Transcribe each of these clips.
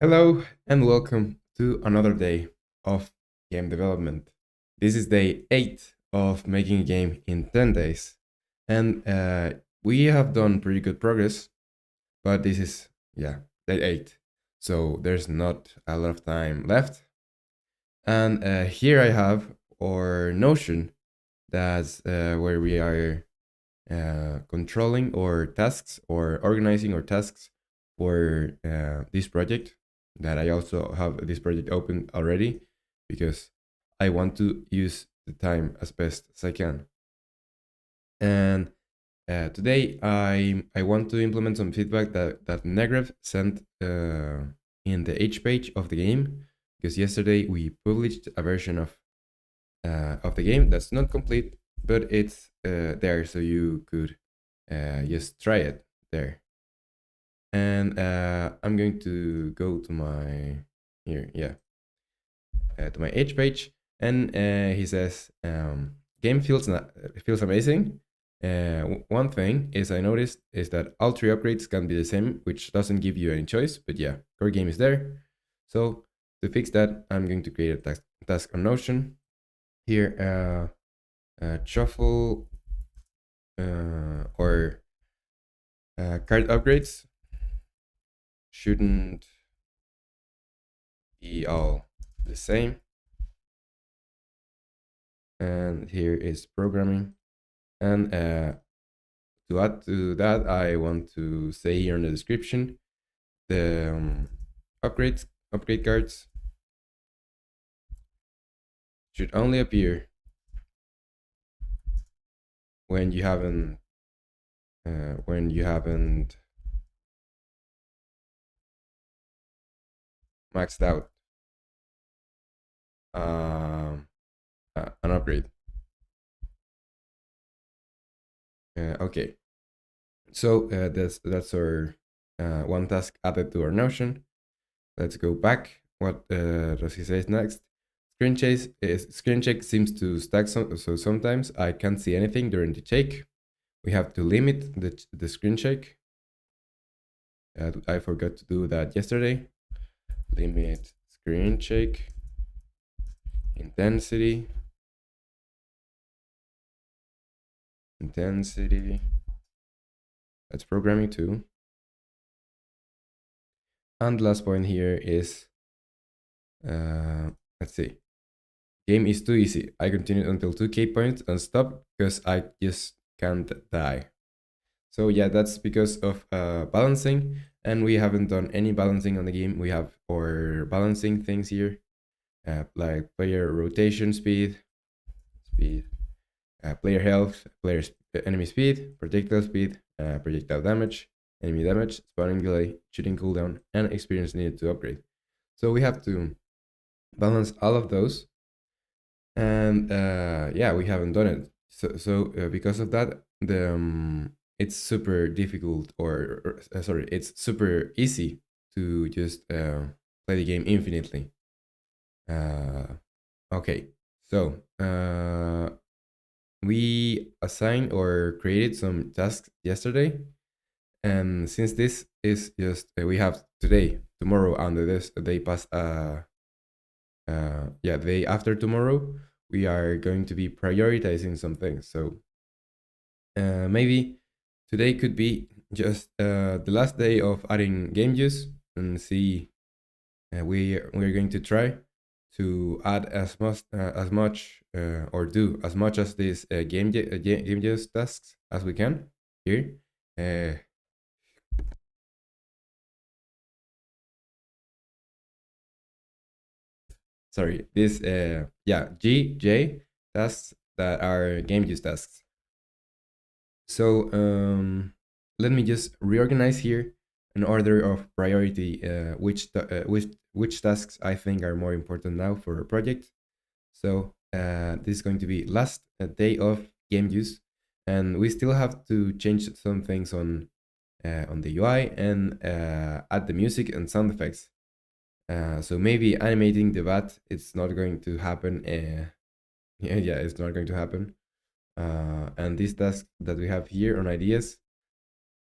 Hello and welcome to another day of game development. This is day 8 of making a game in 10 days. And we have done pretty good progress, but this is, day 8. So there's not a lot of time left. And here I have our Notion, that's where we are controlling our tasks or organizing our tasks for this project. That I also have this project open already because I want to use the time as best as I can. And today I want to implement some feedback that Negrev sent in the H page of the game, because yesterday we published a version of the game that's not complete, but it's there, so you could just try it there. And I'm going to go to my here, to my H page, and he says, "Game feels amazing. One thing is I noticed is that all three upgrades can be the same, which doesn't give you any choice. But yeah, core game is there. So to fix that, I'm going to create a task on Notion here. Shuffle or card upgrades shouldn't be all the same. And here is programming. And to add to that, I want to say here in the description, the upgrade cards should only appear when you haven't maxed out an upgrade. Okay, so that's our one task added to our Notion. Let's go back. What does he say next? Screen check seems to stack, so sometimes I can't see anything during the check. We have to limit the screen check. I forgot to do that yesterday. Limit screen check intensity. That's programming too. And the last point here is, let's see. Game is too easy. I continued until 2k points and stopped because I just can't die. So yeah, that's because of balancing, and we haven't done any balancing on the game. We have our balancing things here, like player rotation speed, player health, enemy speed, projectile speed, projectile damage, enemy damage, spawning delay, shooting cooldown, and experience needed to upgrade. So we have to balance all of those, and yeah, we haven't done it. So because of that, it's super difficult, sorry, it's super easy to just play the game infinitely. Okay, so we assigned or created some tasks yesterday, and since this is just we have today, tomorrow, and the day past, the day after tomorrow, we are going to be prioritizing some things. So maybe today could be just the last day of adding game use, and see, we're going to try to add as much or do as much as these game use tasks as we can here. Uh, Sorry, this GJ tasks that are game use tasks. So let me just reorganize here an order of priority, which tasks I think are more important now for a project. So this is going to be last day of game use, and we still have to change some things on the UI, and add the music and sound effects. So maybe animating the bat, it's not going to happen. Yeah, it's not going to happen. And this task that we have here on ideas,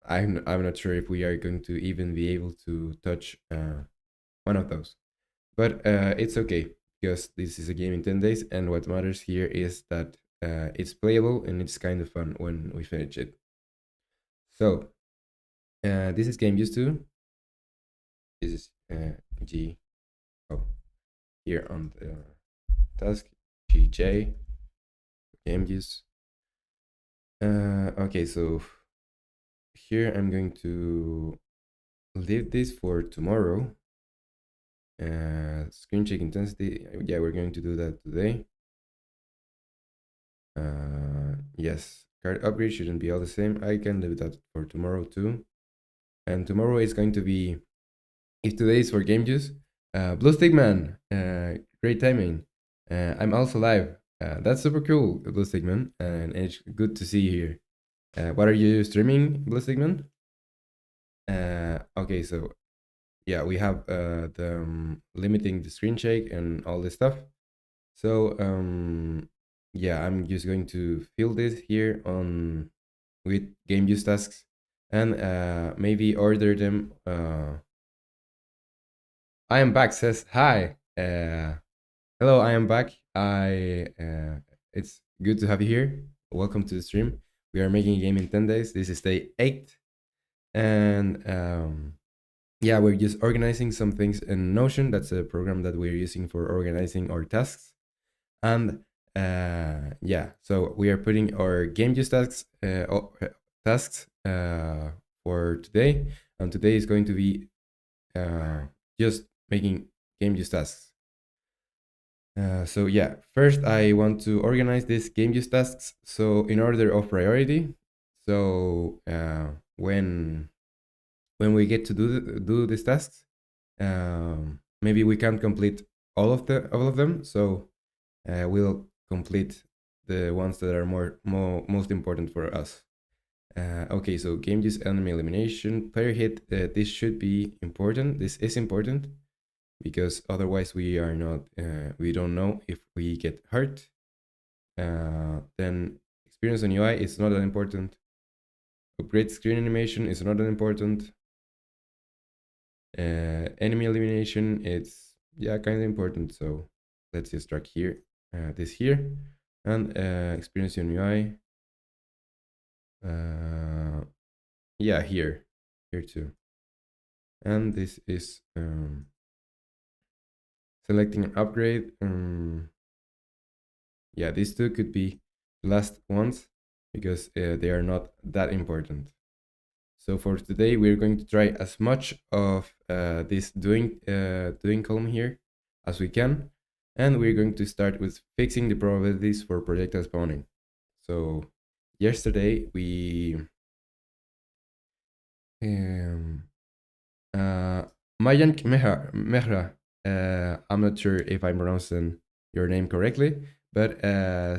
I'm not sure if we are going to even be able to touch one of those. But it's okay because this is a game in 10 days, and what matters here is that it's playable and it's kind of fun when we finish it. So this is game used to. This is G. Oh, here on the task GJ game use. Okay, so here I'm going to leave this for tomorrow. Screen check intensity. Yeah, we're going to do that today. Yes, card upgrade shouldn't be all the same. I can leave that for tomorrow too. And tomorrow is going to be, if today is for game use, Blue Stickman. Great timing. I'm also live. That's super cool, Blue Stickman, and it's good to see you here. What are you streaming, Blue Stickman? Okay, so yeah, we have the limiting the screen shake and all this stuff. So yeah, I'm just going to fill this here on with game use tasks and maybe order them. I am back. Says hi. Hello, I am back. It's good to have you here. Welcome to the stream. We are making a game in 10 days. This is day 8, and yeah, we're just organizing some things in Notion. That's a program that we're using for organizing our tasks. And yeah, so we are putting our game use tasks for today, and today is going to be just making game use tasks. So yeah, first I want to organize these game use tasks so in order of priority. So when we get to do these tasks, maybe we can't complete all of them. So we'll complete the ones that are most important for us. Okay, so game use enemy elimination, player hit. This should be important. This is important because otherwise we are not. We don't know if we get hurt. Then experience on UI is not that important. Upgrade screen animation is not that important. Enemy elimination, it's yeah kind of important. So let's just drag here, this here, and experience on UI. Yeah, here too. And this is selecting an upgrade. Yeah, these two could be the last ones because they are not that important. So for today, we're going to try as much of this doing column here as we can, and we're going to start with fixing the probabilities for projectile spawning. So yesterday we Mayan Mehra, I'm not sure if I'm pronouncing your name correctly, but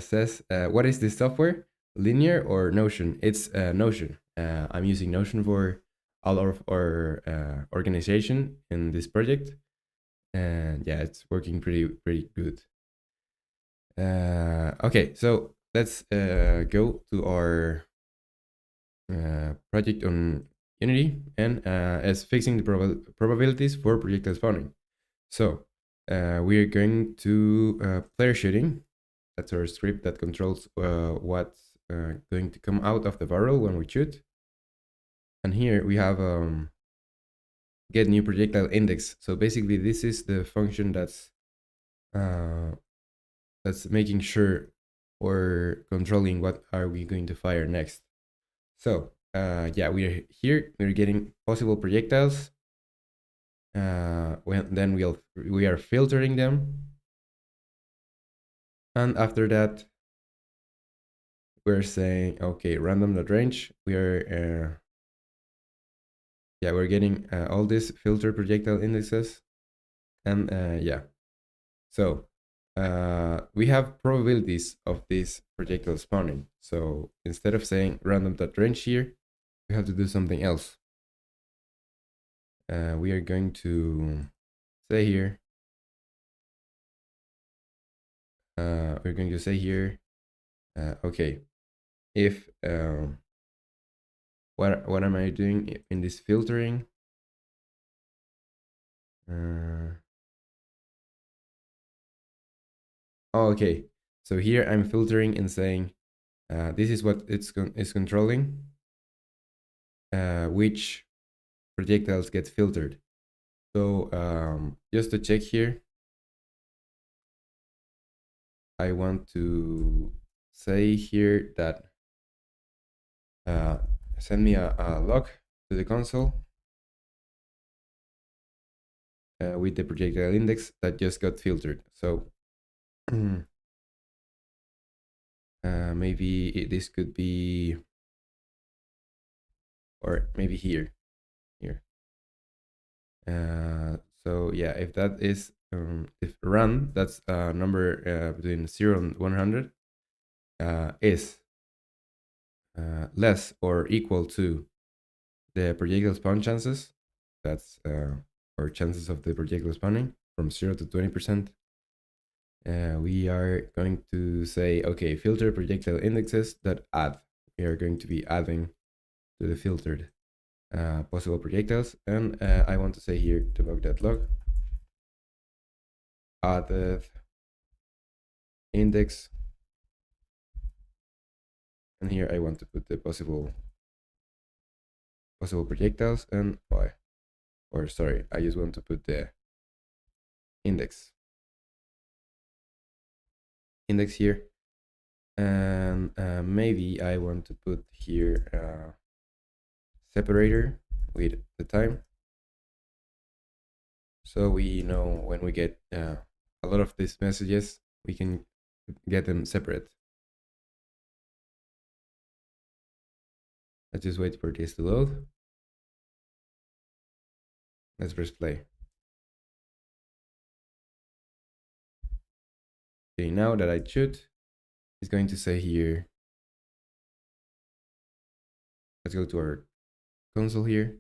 says, what is this software? Linear or Notion? It's Notion. I'm using Notion for all of our organization in this project. And yeah, it's working pretty good. Okay, so let's go to our project on Unity and as fixing the probabilities for projectile spawning. So we are going to player shooting. That's our script that controls what's going to come out of the barrel when we shoot. And here we have get new projectile index. So basically, this is the function that's making sure or controlling what are we going to fire next. So yeah, we're here. We're getting possible projectiles. Then we are filtering them, and after that, we're saying okay, random.range. We are yeah, we're getting all these filter projectile indexes, and yeah, so we have probabilities of this projectile spawning. So instead of saying random.range here, we have to do something else. We are going to say here, we're going to say here, okay, if what am I doing in this filtering? Uh, oh, okay. So here I'm filtering and saying this is what is controlling, which projectiles get filtered. So just to check here, I want to say here that send me a log to the console with the projectile index that just got filtered. So maybe this could be, or maybe here. So yeah, if that is if run, that's a number between 0 and 100 is less or equal to the projectile spawn chances, that's or chances of the projectile spawning from 0 to 20%, we are going to say, okay, filter projectile indexes that add. We are going to be adding to the filtered possible projectiles, and I want to say here debug that log added index, and here I want to put the possible projectiles and why, or sorry, I just want to put the index here, and maybe I want to put here separator with the time, so we know when we get a lot of these messages, we can get them separate. Let's just wait for this to load. Let's press play. Okay, now that I shoot, it's going to say here, let's go to our console here.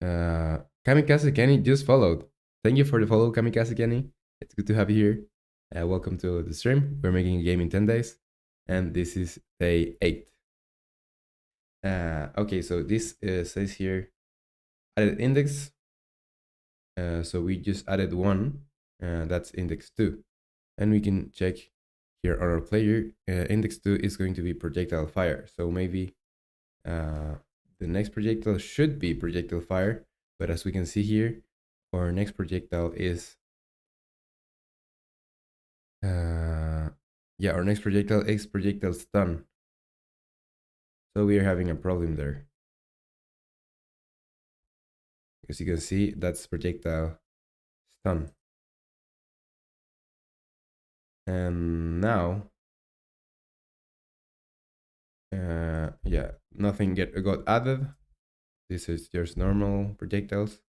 Kamikaze Kenny just followed. Thank you for the follow, Kamikaze Kenny. It's good to have you here. Welcome to the stream. We're making a game in 10 days, and this is day 8. Okay, so this says here added index. So we just added 1, that's index 2. And we can check here on our player, index 2 is going to be projectile fire. So maybe the next projectile should be projectile fire, but as we can see here, our next projectile is yeah, our next projectile is projectile stun. So we are having a problem there. As you can see, that's projectile stun. And now, yeah, nothing got added. This is just normal projectiles.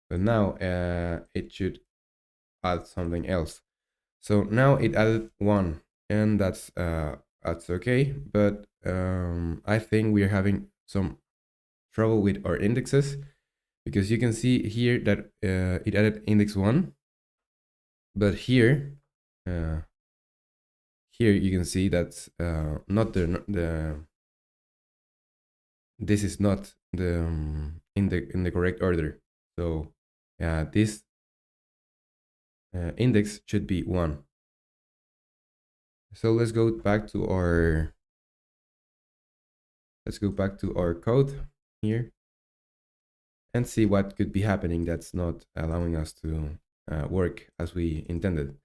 But now it should add something else. So now it added 1, and that's okay. But I think we are having some trouble with our indexes, because you can see here that it added index 1, but here you can see that's not the this is not the in the correct order. So this index should be 1. So let's go back to our code here and see what could be happening that's not allowing us to work as we intended.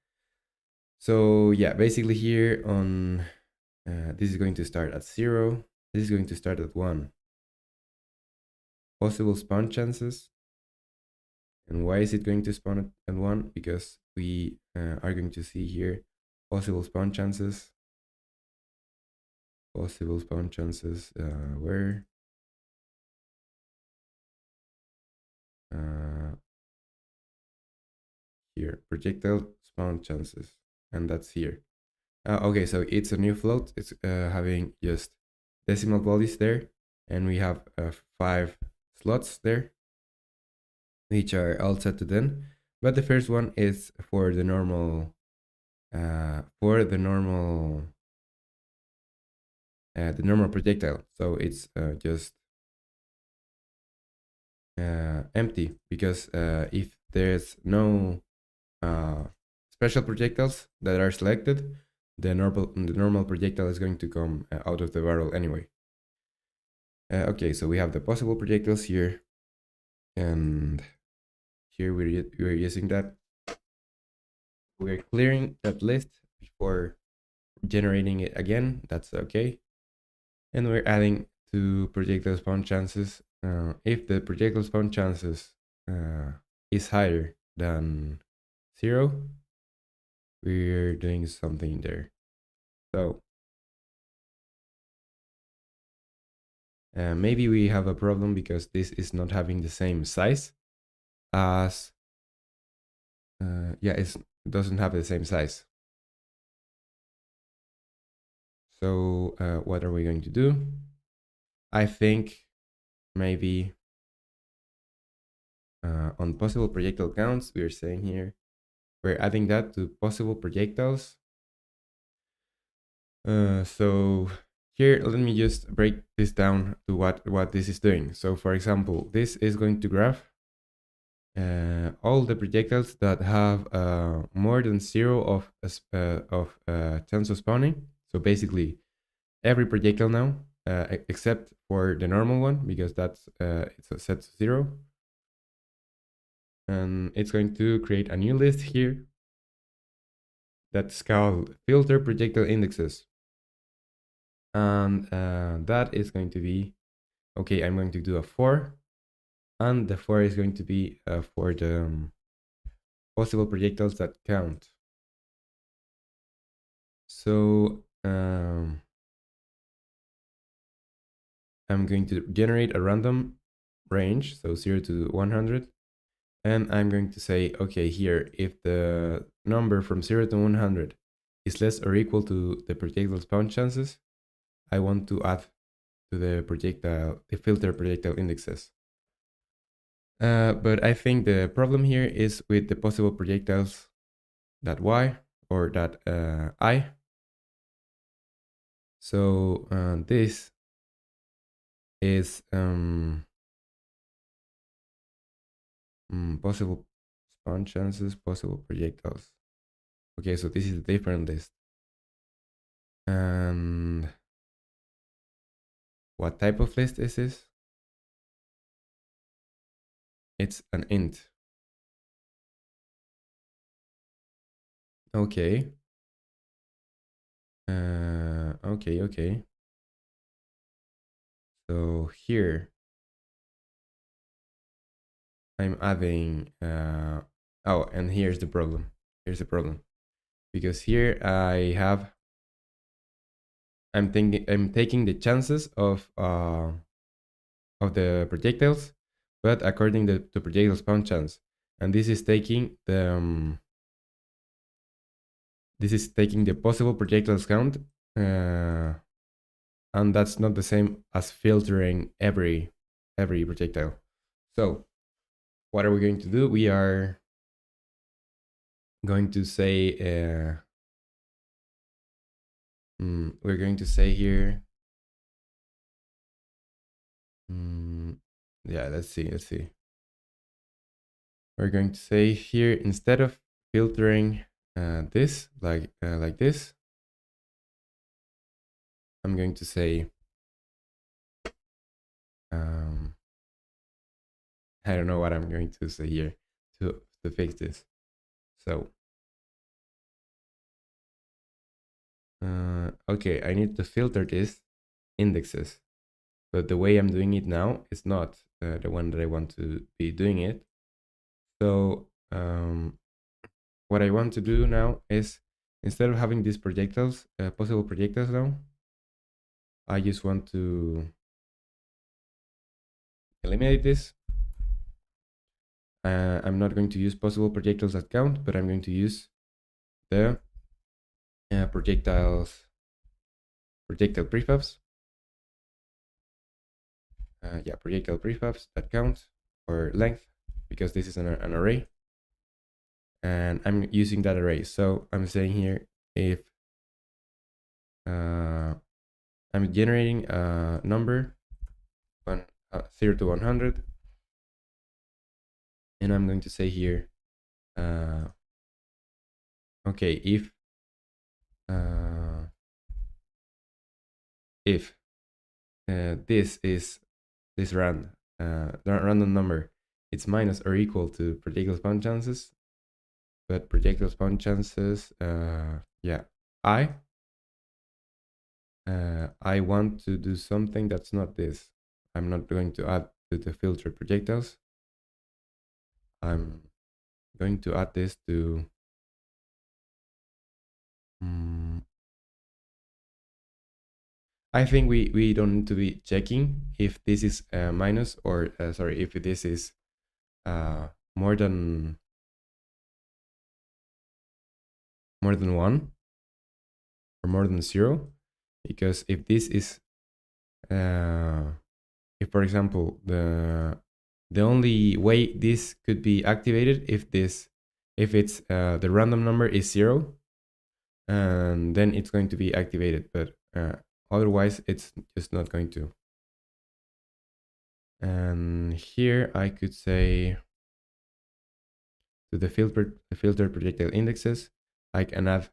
So yeah, basically here on this is going to start at 0. This is going to start at 1. Possible spawn chances. And why is it going to spawn at 1? Because we are going to see here possible spawn chances. Possible spawn chances where? Here, projectile spawn chances, and that's here. Okay, so it's a new float. It's having just decimal values there, and we have 5 slots there, which are all set to 10. But the first one is for the normal, the normal projectile. So it's just empty, because if there's no special projectiles that are selected, the normal projectile is going to come out of the barrel anyway. Okay, so we have the possible projectiles here, and here we're using that. We're clearing that list before generating it again. That's okay. And we're adding to projectile spawn chances. If the projectile spawn chances is higher than 0, we're doing something there. So maybe we have a problem because this is not having the same size as it doesn't have the same size. So what are we going to do? I think maybe on possible projectile counts, we're saying here, we're adding that to possible projectiles. So here, let me just break this down to what this is doing. So for example, this is going to graph all the projectiles that have more than 0 of chance of spawning. So basically, every projectile now, except for the normal one, because that's it's set to 0. And it's going to create a new list here that's called filter projectile indexes. And that is going to be, okay, I'm going to do a 4. And the 4 is going to be for the possible projectiles that count. So I'm going to generate a random range, so 0 to 100. And I'm going to say, okay, here, if the number from 0 to 100 is less or equal to the projectile spawn chances, I want to add to the filter projectile indexes. But I think the problem here is with the possible projectiles that y or that I. So this is possible spawn chances, possible projectiles. Okay, so this is a different list. And what type of list is this? It's an int. Okay. Okay. So here I'm adding oh, and here's the problem. Because here I'm taking the chances of the projectiles, but according to the projectile spawn chance. And this is taking the possible projectiles count, and that's not the same as filtering every projectile. So what are we going to do? We are going to say we're going to say here yeah, let's see. We're going to say here, instead of filtering this like this, I'm going to say I don't know what I'm going to say here to fix this. So okay, I need to filter this indexes, but the way I'm doing it now is not the one that I want to be doing it. So what I want to do now is, instead of having these projectiles, possible projectiles now, I just want to eliminate this. I'm not going to use possible projectiles that count, but I'm going to use the projectile prefabs. Projectile prefabs that count, or length, because this is an array. And I'm using that array. So I'm saying here, if I'm generating a number 0 to 100, And I'm going to say here, okay, uh, if this is this random number, it's minus or equal to projectile spawn chances, but projectile spawn chances, yeah, I I want to do something that's not this. I'm not going to add to the filter projectiles. I'm going to add this to mm, I think we don't need to be checking if this is minus or sorry, if this is uh, more than one or more than zero, because if this is if for example the only way this could be activated if it's the random number is zero, and then it's going to be activated, but otherwise it's just not going to. And here I could say to the filter projectile indexes, I can add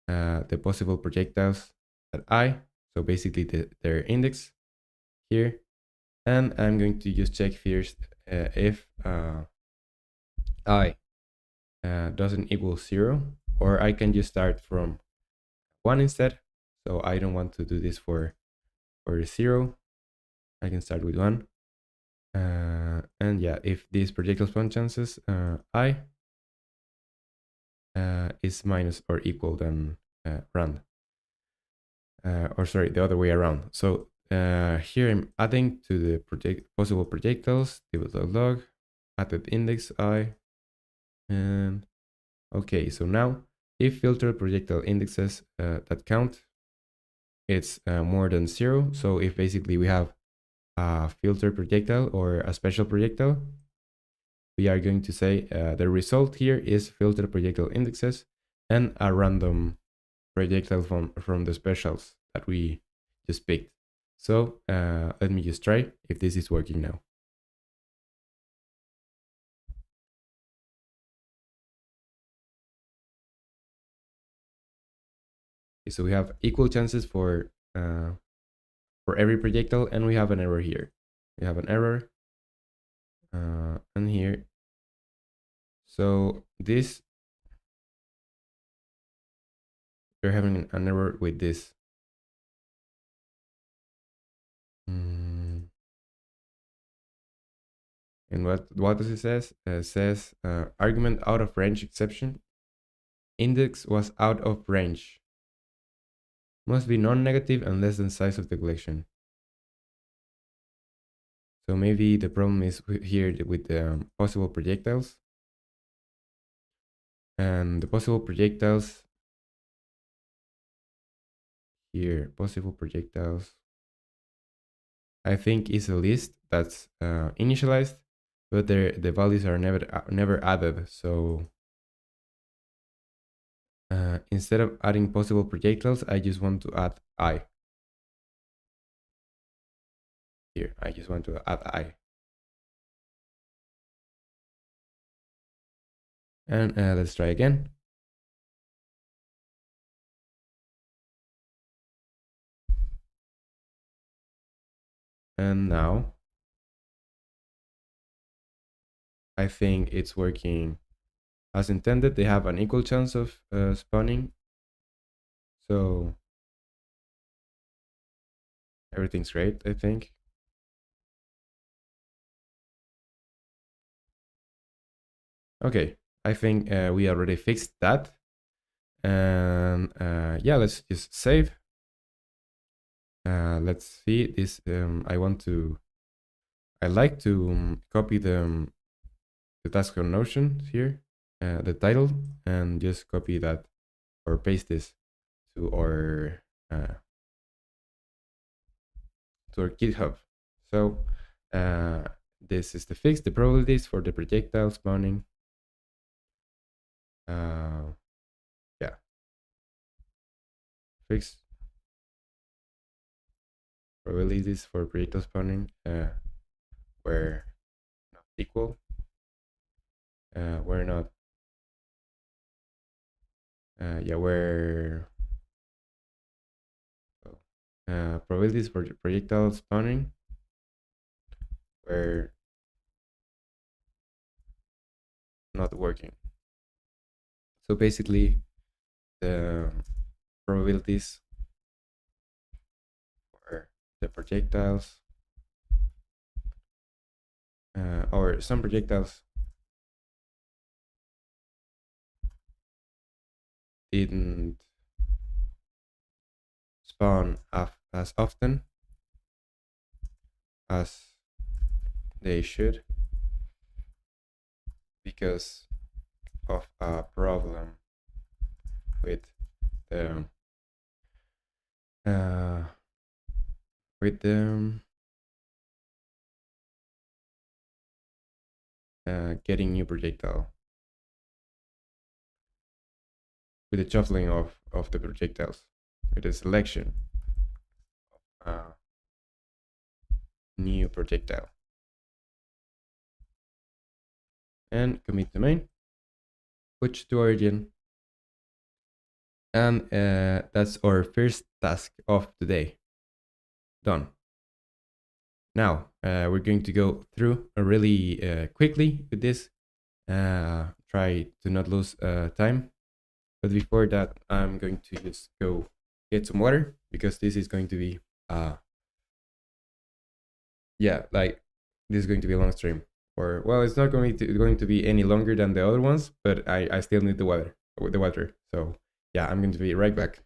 the possible projectiles at I, so basically their index here, and I'm going to just check first if I doesn't equal zero, or I can just start from one instead. So I don't want to do this for zero. I can start with one. And yeah, if these projectile spawn chances I is minus or equal than rand, or sorry, the other way around. So here I'm adding to the possible projectiles, log, added index I, and okay, so now if filter projectile indexes that count, it's more than zero. So if basically we have a filter projectile or a special projectile, we are going to say the result here is filter projectile indexes and a random projectile from the specials that we just picked. So let me just try if this is working now. Okay, so we have equal chances for every projectile, and we have an error here. We have an error, and here. So this, we're having an error with this. Mm. And what does it says? It says argument out of range exception. Index was out of range. Must be non-negative and less than size of the collection. So maybe the problem is here with the possible projectiles. And the possible projectiles here, possible projectiles, I think is a list that's initialized, but the values are never added. So instead of adding possible projectiles, I just want to add I. Here, I just want to add I. And let's try again. And now I think it's working as intended. They have an equal chance of spawning. So everything's great, I think. Okay, I think we already fixed that. And yeah, let's just save. Let's see this. I like to copy the task on Notion here, the title, and just copy that or paste this to our GitHub. So this is the fix, the probabilities for the projectile spawning. Yeah, fix probabilities for projectile spawning were not equal. we're not yeah we're probabilities for projectile spawning were not working. So basically, the probabilities for the projectiles, or some projectiles, didn't spawn as often as they should because of a problem with the uh, with the getting new projectile, with the shuffling of the projectiles, with the selection uh, new projectile, and commit to main, push to origin, and that's our first task of today done. Now we're going to go through really quickly with this, try to not lose time. But before that, I'm going to just go get some water because this is going to be yeah, like this is going to be a long stream. Or well, it's not going to be any longer than the other ones, but I still need the water. So yeah, I'm going to be right back.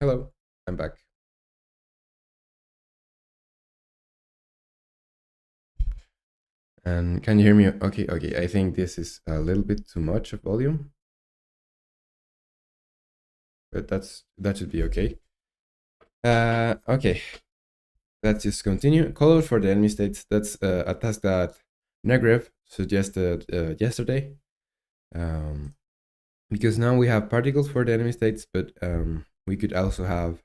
Hello, I'm back. And can you hear me? Okay, okay. I think this is a little bit too much of volume, but that should be okay. Okay. Let's just continue. Colors for the enemy states. That's a task that Negrev suggested yesterday. Because now we have particles for the enemy states, but we could also have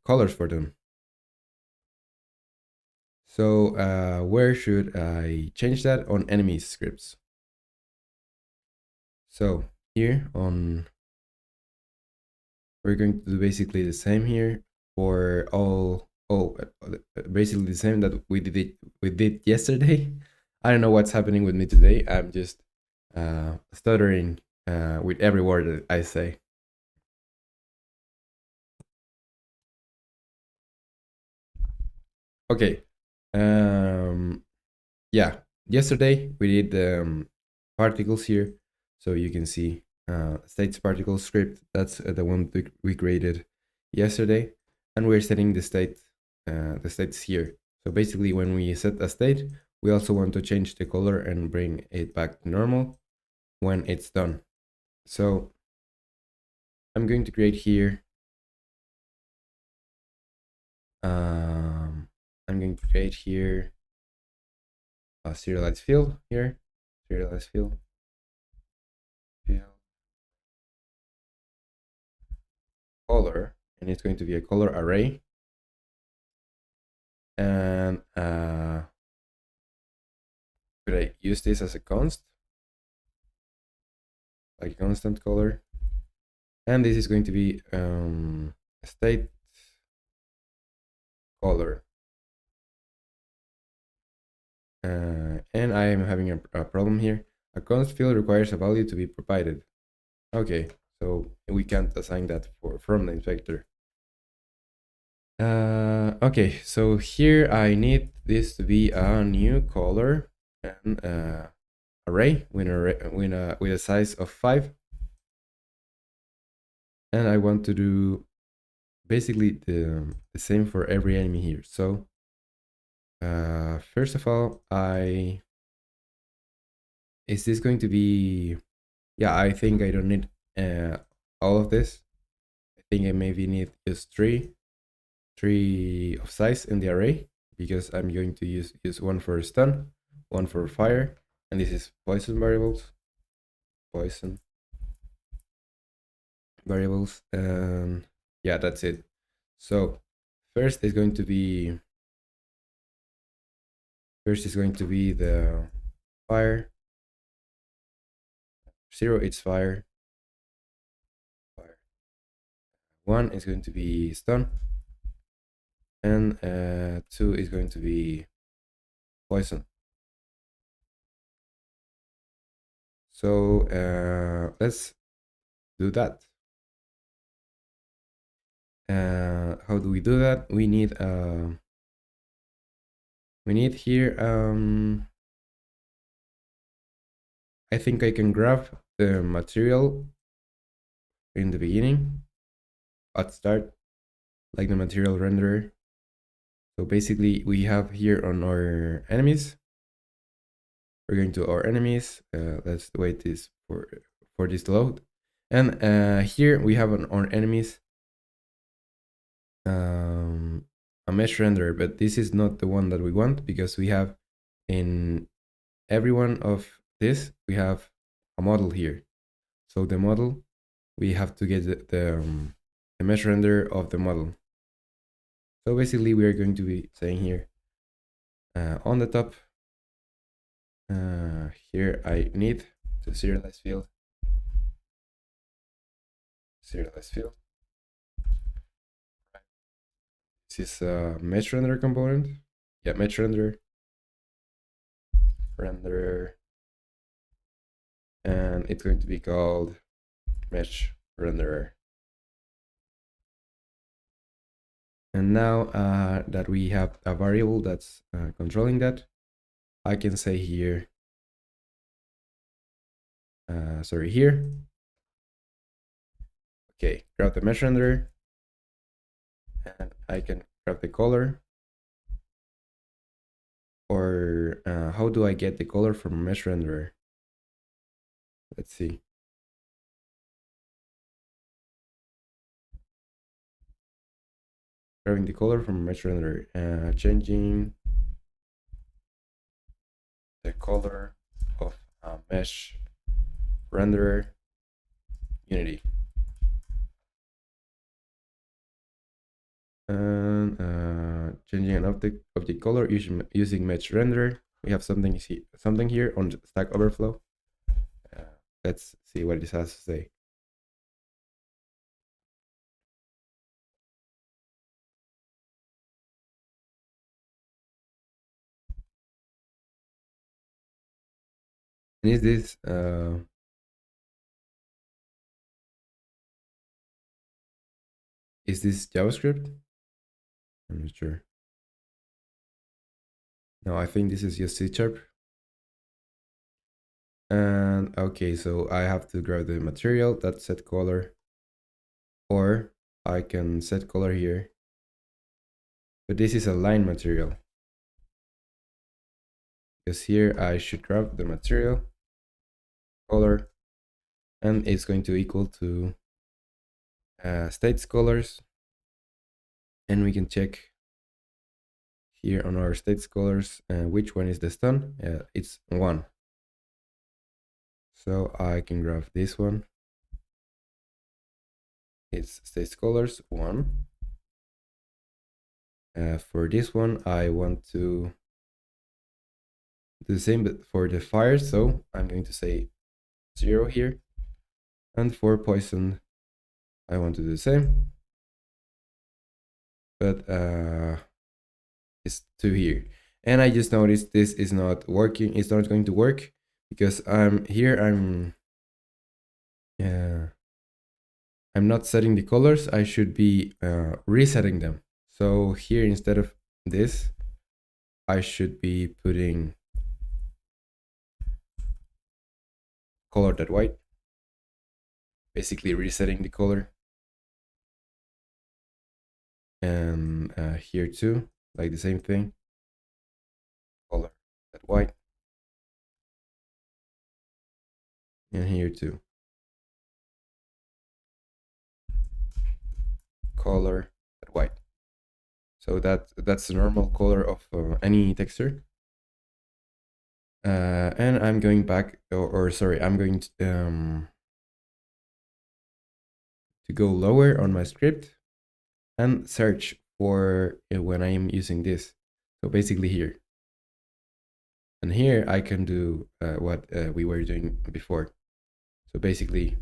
colors for them. So where should I change that? On enemy scripts. So here on, we're going to do basically the same here for basically the same that we did yesterday. I don't know what's happening with me today. I'm just stuttering with every word that I say. Okay. Yeah. Yesterday we did particles here, so you can see states particle script. That's the one we created yesterday, and we're setting the states here. So basically, when we set a state, we also want to change the color and bring it back to normal when it's done. So I'm going to create here. I'm going to create here a serialized field here. Serialized field. color, and it's going to be a color array. And could I use this as a const, like constant color? And this is going to be state color. And I am having a problem here. A const field requires a value to be provided. Okay, so we can't assign that from the inspector. Okay, so here I need this to be a new color and array with a size of 5, and I want to do basically the same for every enemy here. So first of all, is this going to be, yeah, I think I don't need all of this. I think I maybe need just three of size in the array, because I'm going to use one for stun, one for fire, and this is poison variables, and yeah, that's it. So first is going to be the fire. 0, it's fire. 1 is going to be stun, and 2 is going to be poison. So let's do that. How do we do that? We need here I think I can grab the material in the beginning at start, like the material renderer. So basically we have here on our enemies, we're going to our enemies. Let's wait this for this to load, and here we have on our enemies a mesh renderer, but this is not the one that we want, because we have in every one of this we have a model here. So the model, we have to get the mesh render of the model. So basically we are going to be saying here on the top, here I need to serialize field. This is a mesh render component. Yeah, mesh renderer, and it's going to be called mesh renderer. And now that we have a variable that's controlling that, I can say here, here. Okay, grab the mesh renderer, and I can grab the color. Or how do I get the color from mesh renderer? Let's see. Grabbing the color from mesh renderer, changing the color of mesh renderer unity, and changing an object color using mesh renderer. We have something here on Stack Overflow. Let's see what this has to say. And is this JavaScript? I'm not sure. No, I think this is just C#. And okay, so I have to grab the material that set color, or I can set color here, but this is a line material, because here I should grab the material color, and it's going to equal to states colors, and we can check here on our states colors which one is the stun. It's 1. So I can grab this one, it's states colors 1. For this one, I want to do the same, but for the fire, so I'm going to say 0 here. And for poison, I want to do the same, but it's 2 here. And I just noticed this is not working. It's not going to work because I'm not setting the colors. I should be resetting them. So here, instead of this, I should be putting color.white, basically resetting the color. And here too, like the same thing, color.white. And here too, color.white. So that's the normal color of any texture. And I'm going back, or sorry, I'm going to go lower on my script and search for when I am using this. So basically here. And here I can do what we were doing before. So basically,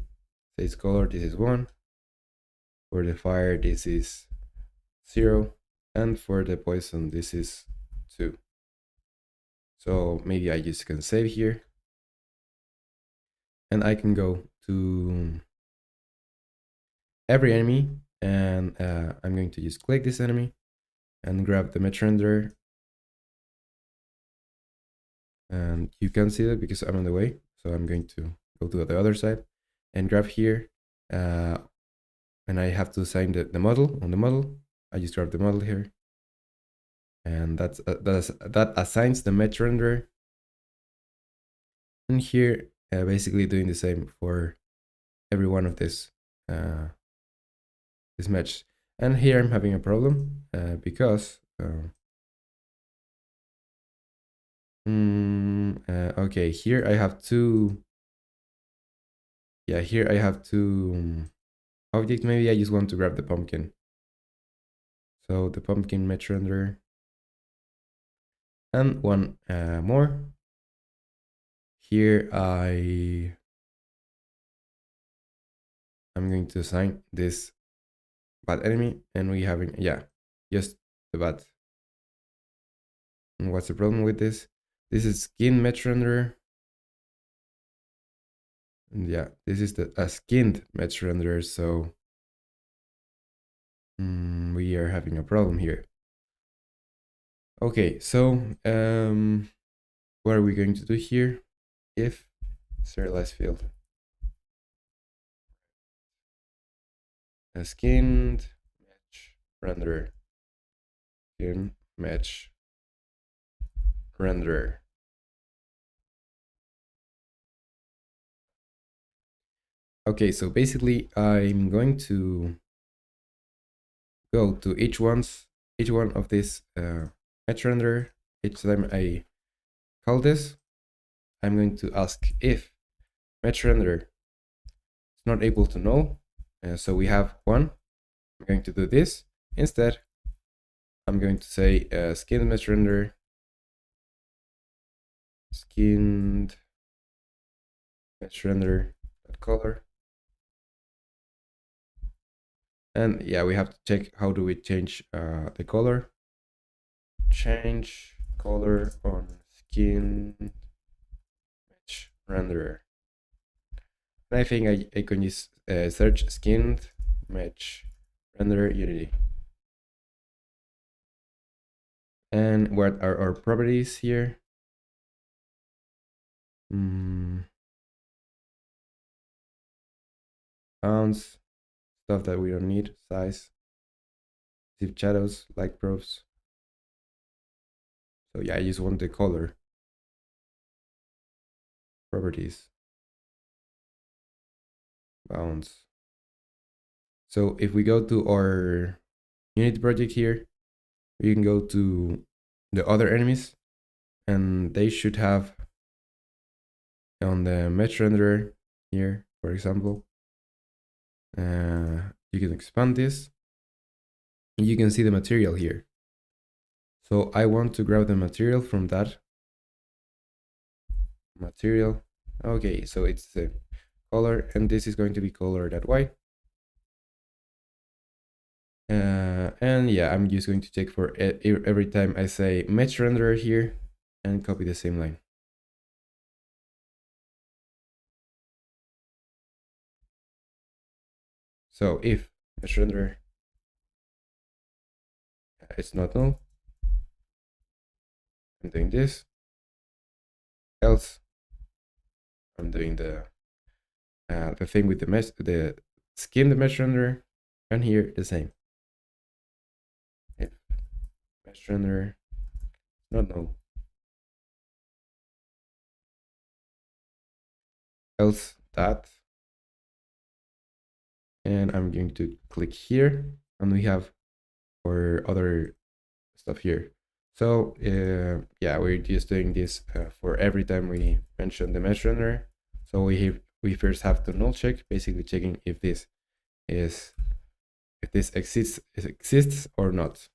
this color, this is 1. For the fire, this is 0. And for the poison, this is 2. So maybe I just can save here. And I can go to every enemy, and I'm going to just click this enemy and grab the mesh render. And you can see that because I'm on the way. So I'm going to go to the other side and grab here. And I have to assign the model on the model. I just grab the model here. And that assigns the mesh render. And here, basically doing the same for every one of this mesh. And here I'm having a problem because okay, here I have two. Yeah, here I have two objects. Maybe I just want to grab the pumpkin. So the pumpkin mesh render. And one more. Here I'm going to assign this bad enemy, and we having, yeah, just the bad. And what's the problem with this? This is skin mesh render. And yeah, this is the skinned mesh render, so we are having a problem here. Okay, so what are we going to do here? If serialize field a skinned mesh render, skin mesh render. Okay, so basically I'm going to go to each one of these mesh render. Each time I call this, I'm going to ask if mesh render is not able to null. So we have 1. I'm going to do this. Instead, I'm going to say skinned mesh render, skinned mesh render color. And yeah, we have to check how do we change the color. Change color on skin mesh renderer. And I think I can use search skinned mesh renderer Unity. And what are our properties here? Bounds, stuff that we don't need, size, zip shadows, light probes. So yeah, I just want the color properties, bounds. So if we go to our Unity project here, we can go to the other enemies, and they should have on the mesh renderer here, for example, you can expand this, and you can see the material here. So I want to grab the material from that material. Okay, so it's the color, and this is going to be colored at white. And yeah, I'm just going to check for every time I say mesh renderer here and copy the same line. So if mesh renderer is not null, I'm doing this. Else, I'm doing the thing with the mesh, the skin, the mesh renderer, and here the same. If mesh renderer not null, else that, and I'm going to click here, and we have our other stuff here. So yeah, we're just doing this for every time we mention the mesh renderer. So we first have to null check, basically checking if this exists or not.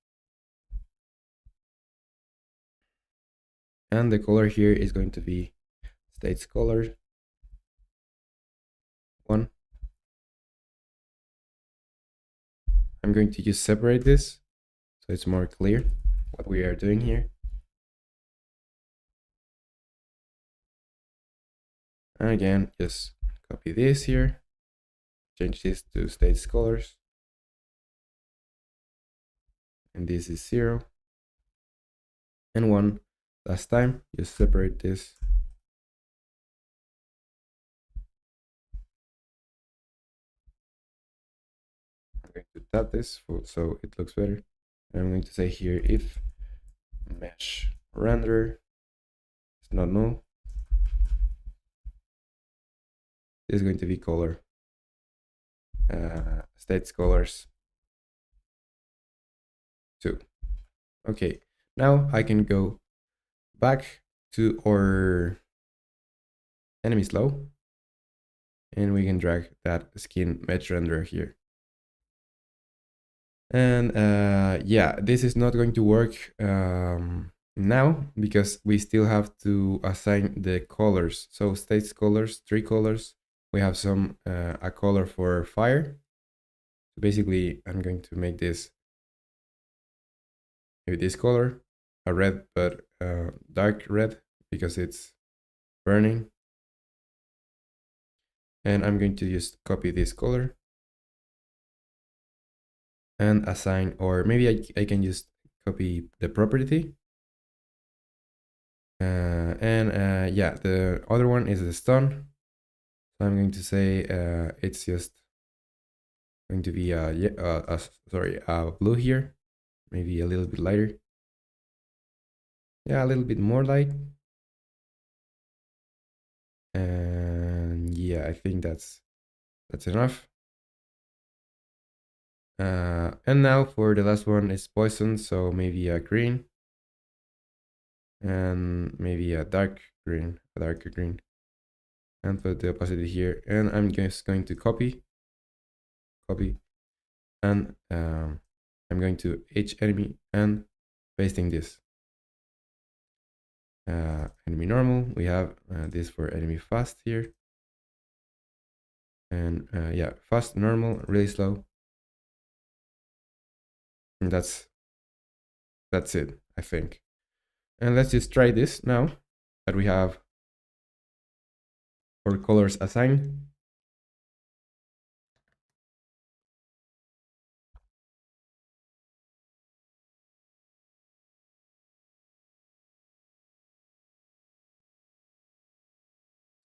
And the color here is going to be states color 1. I'm going to just separate this so it's more clear what we are doing here. And again, just copy this here, change this to states colors, and this is 0 and 1. Last time, just separate this. I'm going to tap this so it looks better. And I'm going to say here if mesh render is not null, this is going to be color states colors 2. Okay, now I can go back to our enemy slow, and we can drag that skin mesh renderer here. And yeah, this is not going to work now because we still have to assign the colors. So states colors, 3 colors. We have some a color for fire. So basically, I'm going to make this maybe this color, a red but dark red because it's burning. And I'm going to just copy this color and assign, or maybe I can just copy the property. And yeah, the other one is the stun. So I'm going to say it's just going to be blue here, maybe a little bit lighter. Yeah, a little bit more light. And yeah, I think that's enough. And now for the last one is poison, so maybe a green, and maybe a dark green, a darker green, and put the opacity here. And I'm just going to copy, and I'm going to each enemy and pasting this. Enemy normal, we have this for enemy fast here, and yeah, fast, normal, really slow, and that's it, I think. And let's just try this now that we have our colors assigned.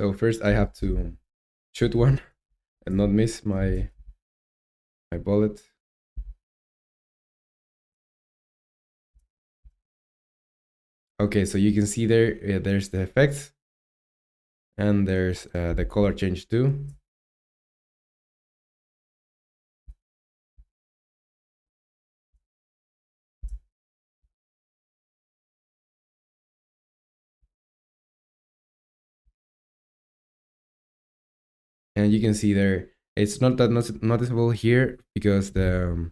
So first I have to shoot one and not miss my bullet. Okay, so you can see there, there's the effects, and there's the color change too. And you can see there It's not that noticeable here because the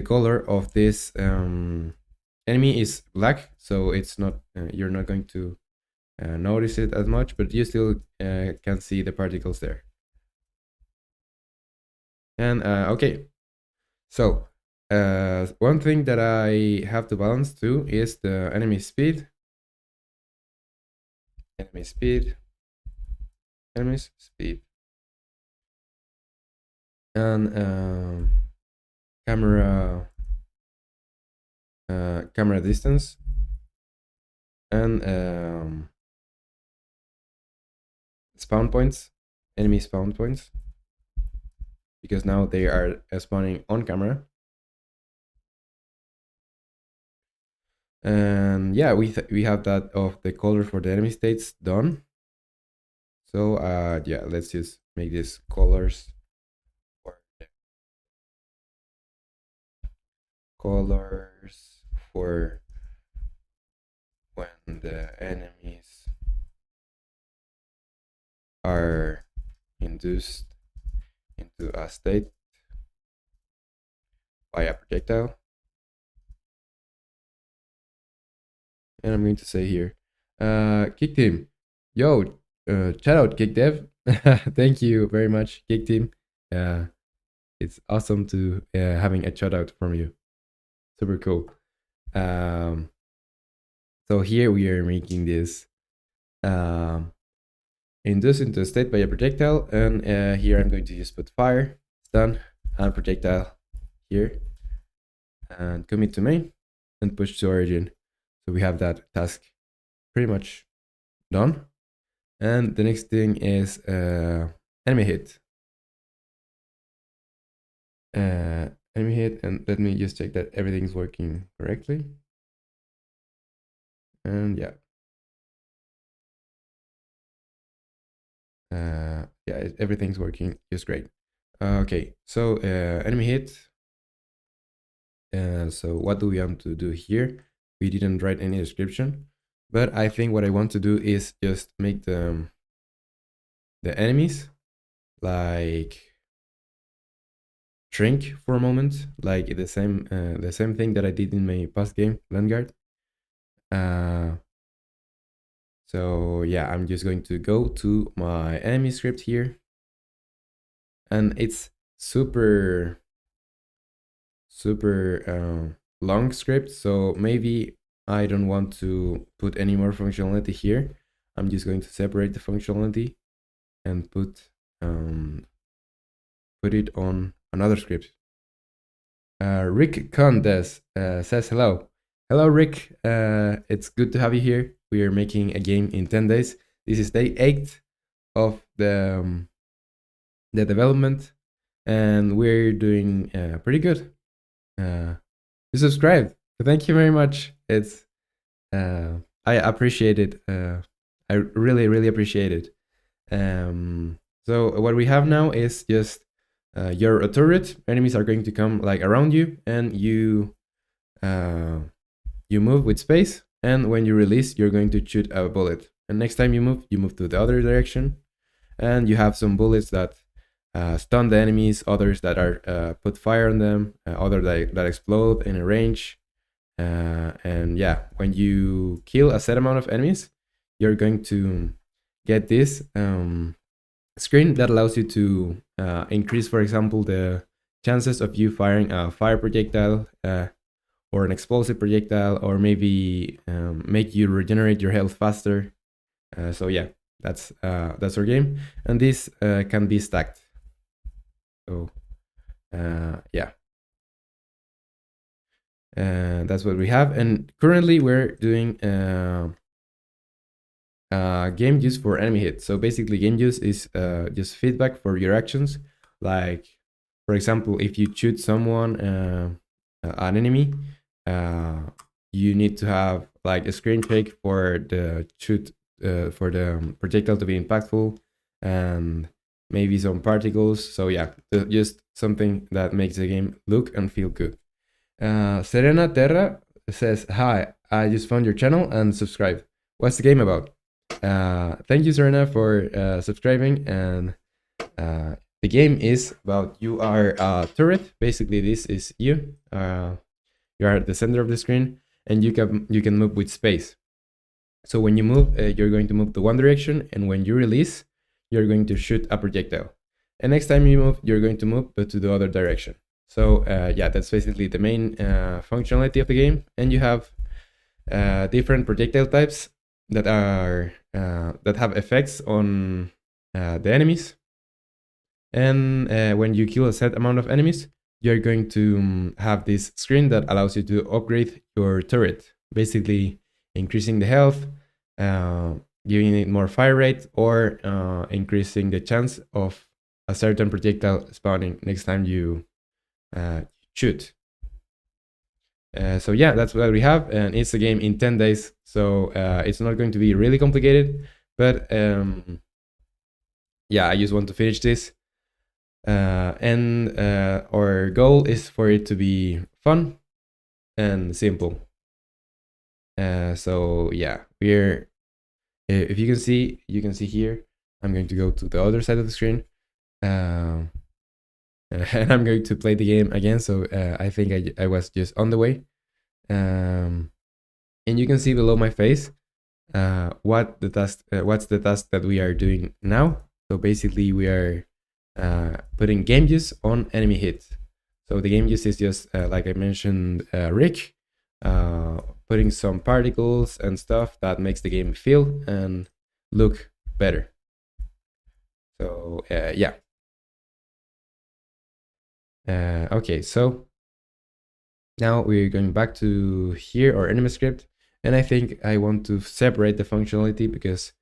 color of this enemy is black, so it's not you're not going to notice it as much, but you still can see the particles there. And okay, so one thing that I have to balance too is the enemy speed, enemy's speed, and camera distance, and spawn points, enemy spawn points, because now they are spawning on camera. And yeah, we have that of the color for the enemy states done. So yeah, let's just make these colors for when the enemies are induced into a state by a projectile. And I'm going to say here, Kick Team, yo, shout out Kick Dev. Thank you very much, Kick Team. It's awesome to having a shout out from you. Super cool. So here we are making this induced into a state by a projectile, and here I'm going to just put fire, stun, and projectile here, and commit to main, and push to origin. So we have that task pretty much done. And the next thing is enemy hit. Enemy hit, and let me just check that everything's working correctly. And yeah. Yeah, everything's working just great. Okay, so enemy hit. So what do we want to do here? We didn't write any description, but I think what I want to do is just make the enemies like shrink for a moment, like the same thing that I did in my past game, Vanguard. So yeah, I'm just going to go to my enemy script here, and it's super long script, so maybe I don't want to put any more functionality here. I'm just going to separate the functionality and put it on another script. Rick Condes says hello. Hello, Rick. It's good to have you here. We are making a game in 10 days. This is day 8 of the development, and we're doing pretty good. You subscribed. Thank you very much. It's I appreciate it. I really appreciate it. So what we have now is just you're a turret. Enemies are going to come like around you, and you move with space. And when you release, you're going to shoot a bullet. And next time you move to the other direction, and you have some bullets that stun the enemies, others that are put fire on them, others that explode in a range. And yeah, when you kill a set amount of enemies, you're going to get this screen that allows you to increase, for example, the chances of you firing a fire projectile or an explosive projectile, or maybe make you regenerate your health faster. So yeah, that's our game, and this can be stacked. So yeah, that's what we have. And currently we're doing game use for enemy hit. So basically game use is just feedback for your actions. Like, for example, if you shoot someone, an enemy, you need to have like a screen shake for the shoot, for the projectile to be impactful, and maybe some particles. So yeah, just something that makes the game look and feel good. Serena Terra says, hi, I just found your channel and subscribed. What's the game about? Thank you, Serena, for subscribing. And the game is about you are a turret. Basically, this is you. You are at the center of the screen, and you can move with space. So when you move, you're going to move to one direction, and when you release, you're going to shoot a projectile. And next time you move, you're going to move, but to the other direction. So yeah, that's basically the main functionality of the game. And you have different projectile types that are that have effects on the enemies. And when you kill a set amount of enemies, you're going to have this screen that allows you to upgrade your turret, basically increasing the health, giving it more fire rate, or increasing the chance of a certain projectile spawning next time you shoot. So yeah, that's what we have, and it's a game in 10 days, so it's not going to be really complicated, but yeah, I just want to finish this. And our goal is for it to be fun and simple. So yeah, we're if you can see here, I'm going to go to the other side of the screen, and I'm going to play the game again. So I think I was just on the way, and you can see below my face what's the task that we are doing now. So basically, we are putting game use on enemy hit. So the game use is just like I mentioned, Rick, putting some particles and stuff that makes the game feel and look better. So yeah. Okay, so now we're going back to here, our enemy script, and I think I want to separate the functionality because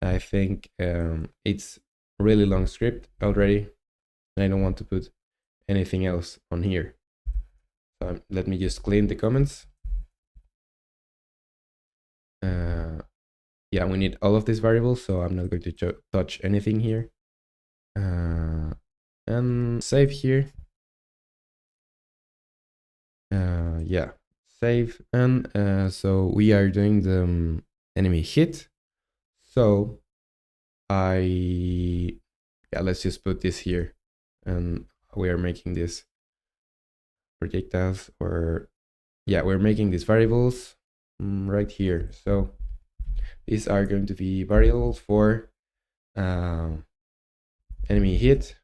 I think it's a really long script already, and I don't want to put anything else on here. So let me just clean the comments. Yeah, we need all of these variables, so I'm not going to touch anything here. And save here. Yeah, save. And so we are doing the enemy hit. So yeah, let's just put this here, and we are making this projectiles, or yeah, we're making these variables right here. So these are going to be variables for enemy hit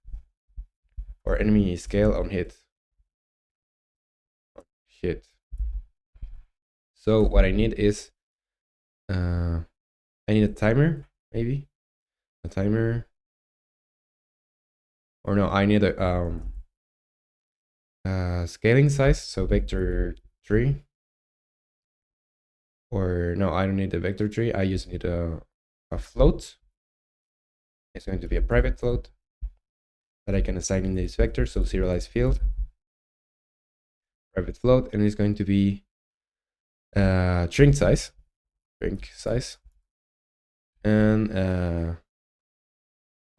or enemy scale on hit. So what I need is I need a timer, maybe a timer, or no, I need a scaling size, so vector 3. Or no, I don't need a vector tree. I just need a float. It's going to be a private float that I can assign in this vector. So serialized field, private float, and it's going to be string size, and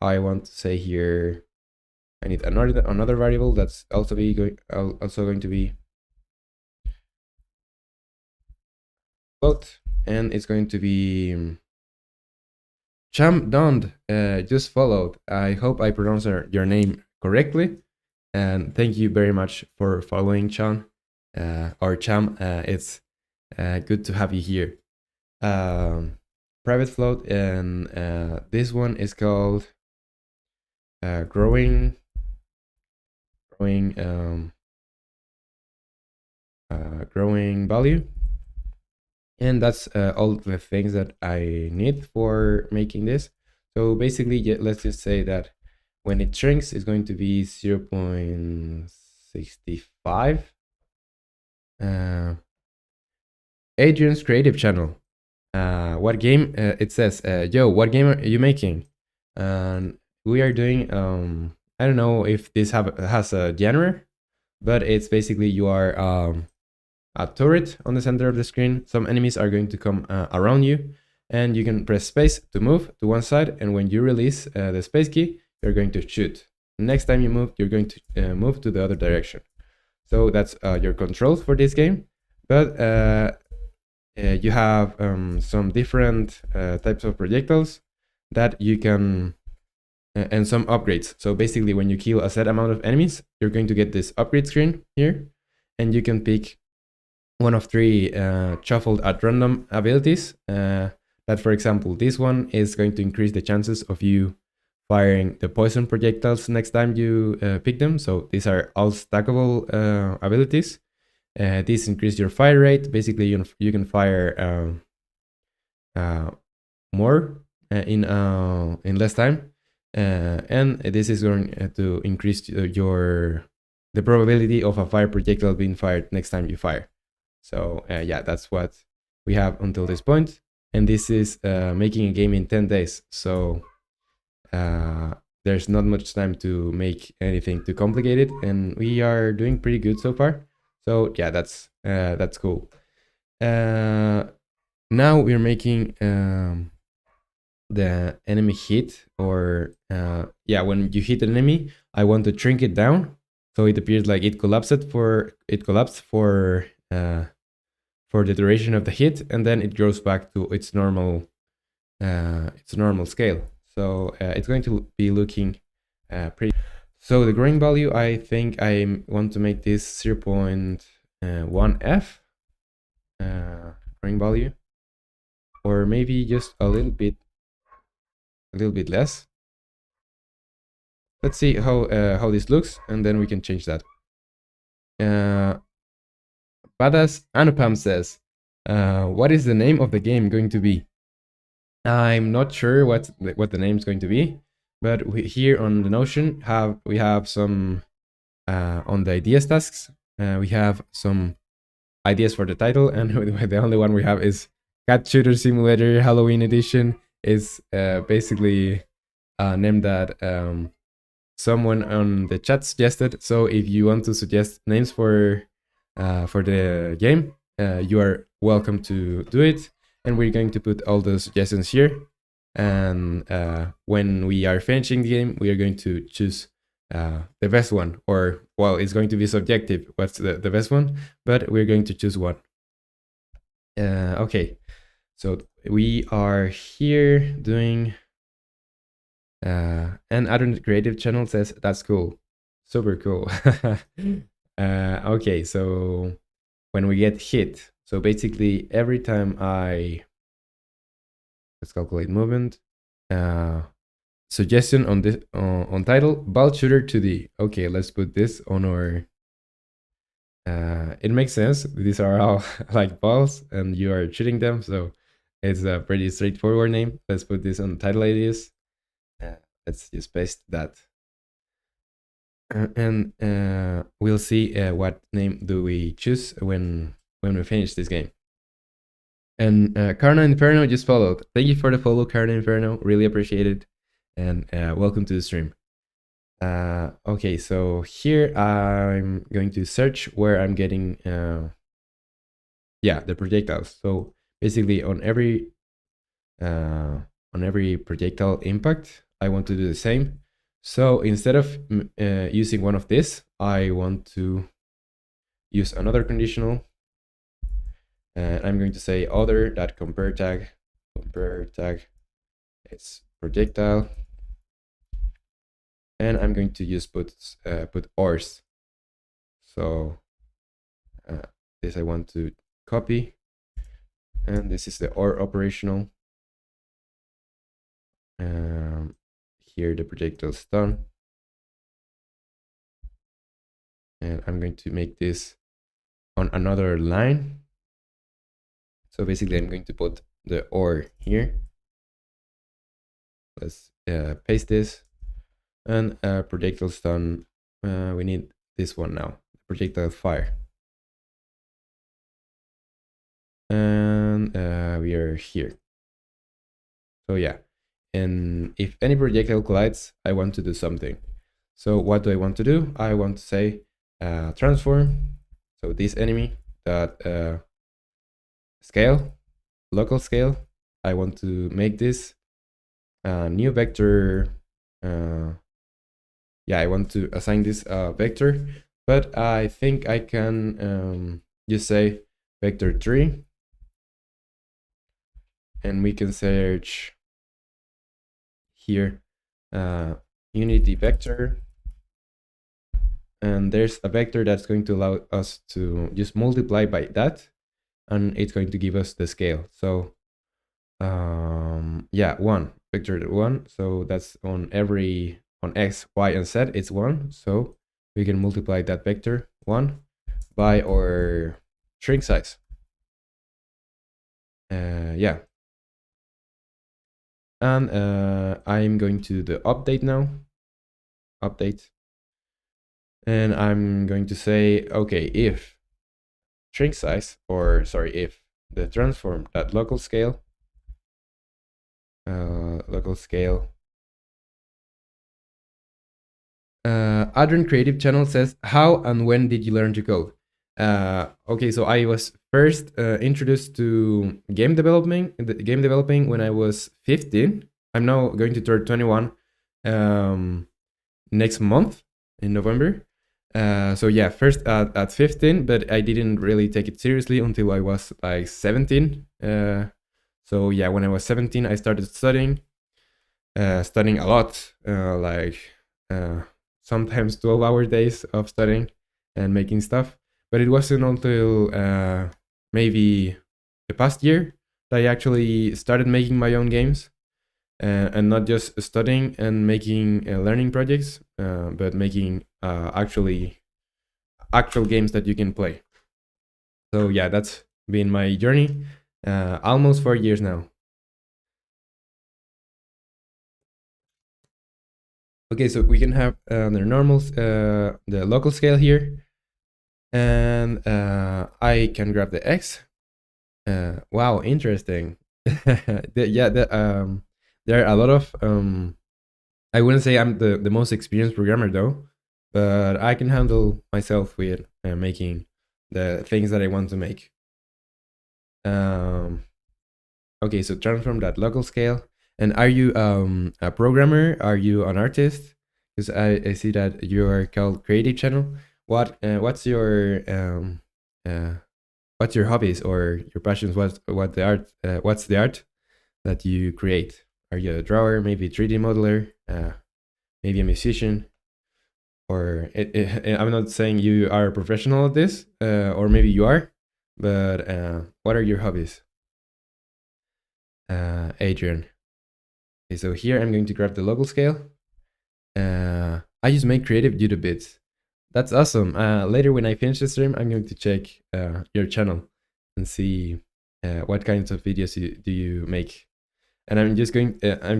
I want to say here I need another variable that's also going to be float, and it's going to be Cham Dond just followed. I hope I pronounced your name correctly, and thank you very much for following, Chan or Cham. It's good to have you here. Private float, and this one is called growing value. And that's all the things that I need for making this. So basically, let's just say that when it shrinks, it's going to be 0.65. Adrian's creative channel. What game? It says, yo, what game are you making? And we are doing, I don't know if this has a genre, but it's basically you are a turret on the center of the screen. Some enemies are going to come around you, and you can press space to move to one side, and when you release the space key, you're going to shoot. Next time you move, you're going to move to the other direction. So that's your controls for this game, but you have some different types of projectiles that you can and some upgrades. So basically, when you kill a set amount of enemies, you're going to get this upgrade screen here, and you can pick one of 3 shuffled at random abilities. That, for example, this one is going to increase the chances of you firing the poison projectiles next time you pick them. So these are all stackable abilities. These increase your fire rate. Basically, you can fire more in less time, and this is going to increase the probability of a fire projectile being fired next time you fire. So yeah, that's what we have until this point, and this is making a game in 10 days. So there's not much time to make anything too complicated, and we are doing pretty good so far. So yeah, that's cool. Now we're making the enemy hit, or yeah, when you hit an enemy, I want to shrink it down so it appears like it collapsed for the duration of the hit, and then it goes back to its normal scale. So it's going to be looking pretty. So the growing value, I think I want to make this 0.1f growing value, or maybe just a little bit less. Let's see how this looks, and then we can change that. Badass Anupam says, what is the name of the game going to be? I'm not sure what the name is going to be, but here on the Notion we have some on the ideas tasks. We have some ideas for the title, and the only one we have is Cat Shooter Simulator Halloween Edition. Is basically a name that someone on the chat suggested. So if you want to suggest names for the game, you are welcome to do it, and we're going to put all the suggestions here. And when we are finishing the game, we are going to choose the best one, or well, it's going to be subjective what's the best one, but we're going to choose one. Okay, so we are here doing and Adam Creative Channel says that's cool, super cool. Okay, so when we get hit, so basically every time let's calculate movement. Suggestion on this on title, ball shooter 2D. Okay, let's put this on our. It makes sense. These are all like balls, and you are shooting them, so it's a pretty straightforward name. Let's put this on title ideas. Let's just paste that, and we'll see what name do we choose when we finish this game. And Carno Inferno just followed. Thank you for the follow, Carno Inferno. Really appreciate it. And welcome to the stream. Okay, so here I'm going to search where I'm getting the projectiles. So basically on every projectile impact, I want to do the same. So instead of using one of this, I want to use another conditional. And I'm going to say other.compare tag. Compare tag. It's projectile. And I'm going to use put ors. So this I want to copy, and this is the or operational. Here the projectile is done, and I'm going to make this on another line. So basically I'm going to put the or here. Let's paste this, and projectile done. We need this one now, projectile fire. And we are here. So yeah, and if any projectile collides, I want to do something. So what do I want to do? I want to say transform. So this enemy that scale, local scale. I want to make this new vector. I want to assign this vector, but I think I can just say vector 3, and we can search here unity vector, and there's a vector that's going to allow us to just multiply by that, and it's going to give us the scale. So yeah, 1 vector 1, so that's on x, y, and z, it's 1. So we can multiply that vector 1 by our string size. Yeah, and I'm going to the update now, update, and I'm going to say, okay, if string size, or sorry, if the transform that local scale, Adrian Creative Channel says, how and when did you learn to code? Okay, so I was first introduced to game developing when I was 15. I'm now going to turn 21 next month in November. So yeah, first at 15, but I didn't really take it seriously until I was like 17. So yeah, when I was 17, I started studying a lot, sometimes 12-hour days of studying and making stuff. But it wasn't until maybe the past year that I actually started making my own games, and not just studying and making learning projects, but making actual games that you can play. So yeah, that's been my journey, almost 4 years now. Okay, so we can have the normals, the local scale here, and I can grab the x. Wow, interesting. There are a lot of I wouldn't say I'm the most experienced programmer though, but I can handle myself with making the things that I want to make. Um, okay, so transform that local scale. And are you a programmer? Are you an artist? Because I see that you are called Creative Channel. What's your hobbies or your passions? What's the art that you create? Are you a drawer? Maybe 3D modeler? Maybe a musician? Or I'm not saying you are a professional at this, or maybe you are, but what are your hobbies? Adrian. Okay, so here I'm going to grab the local scale. I just make creative YouTube bits. That's awesome. Later when I finish the stream, I'm going to check your channel and see what kinds of videos do you make. And I'm just going. I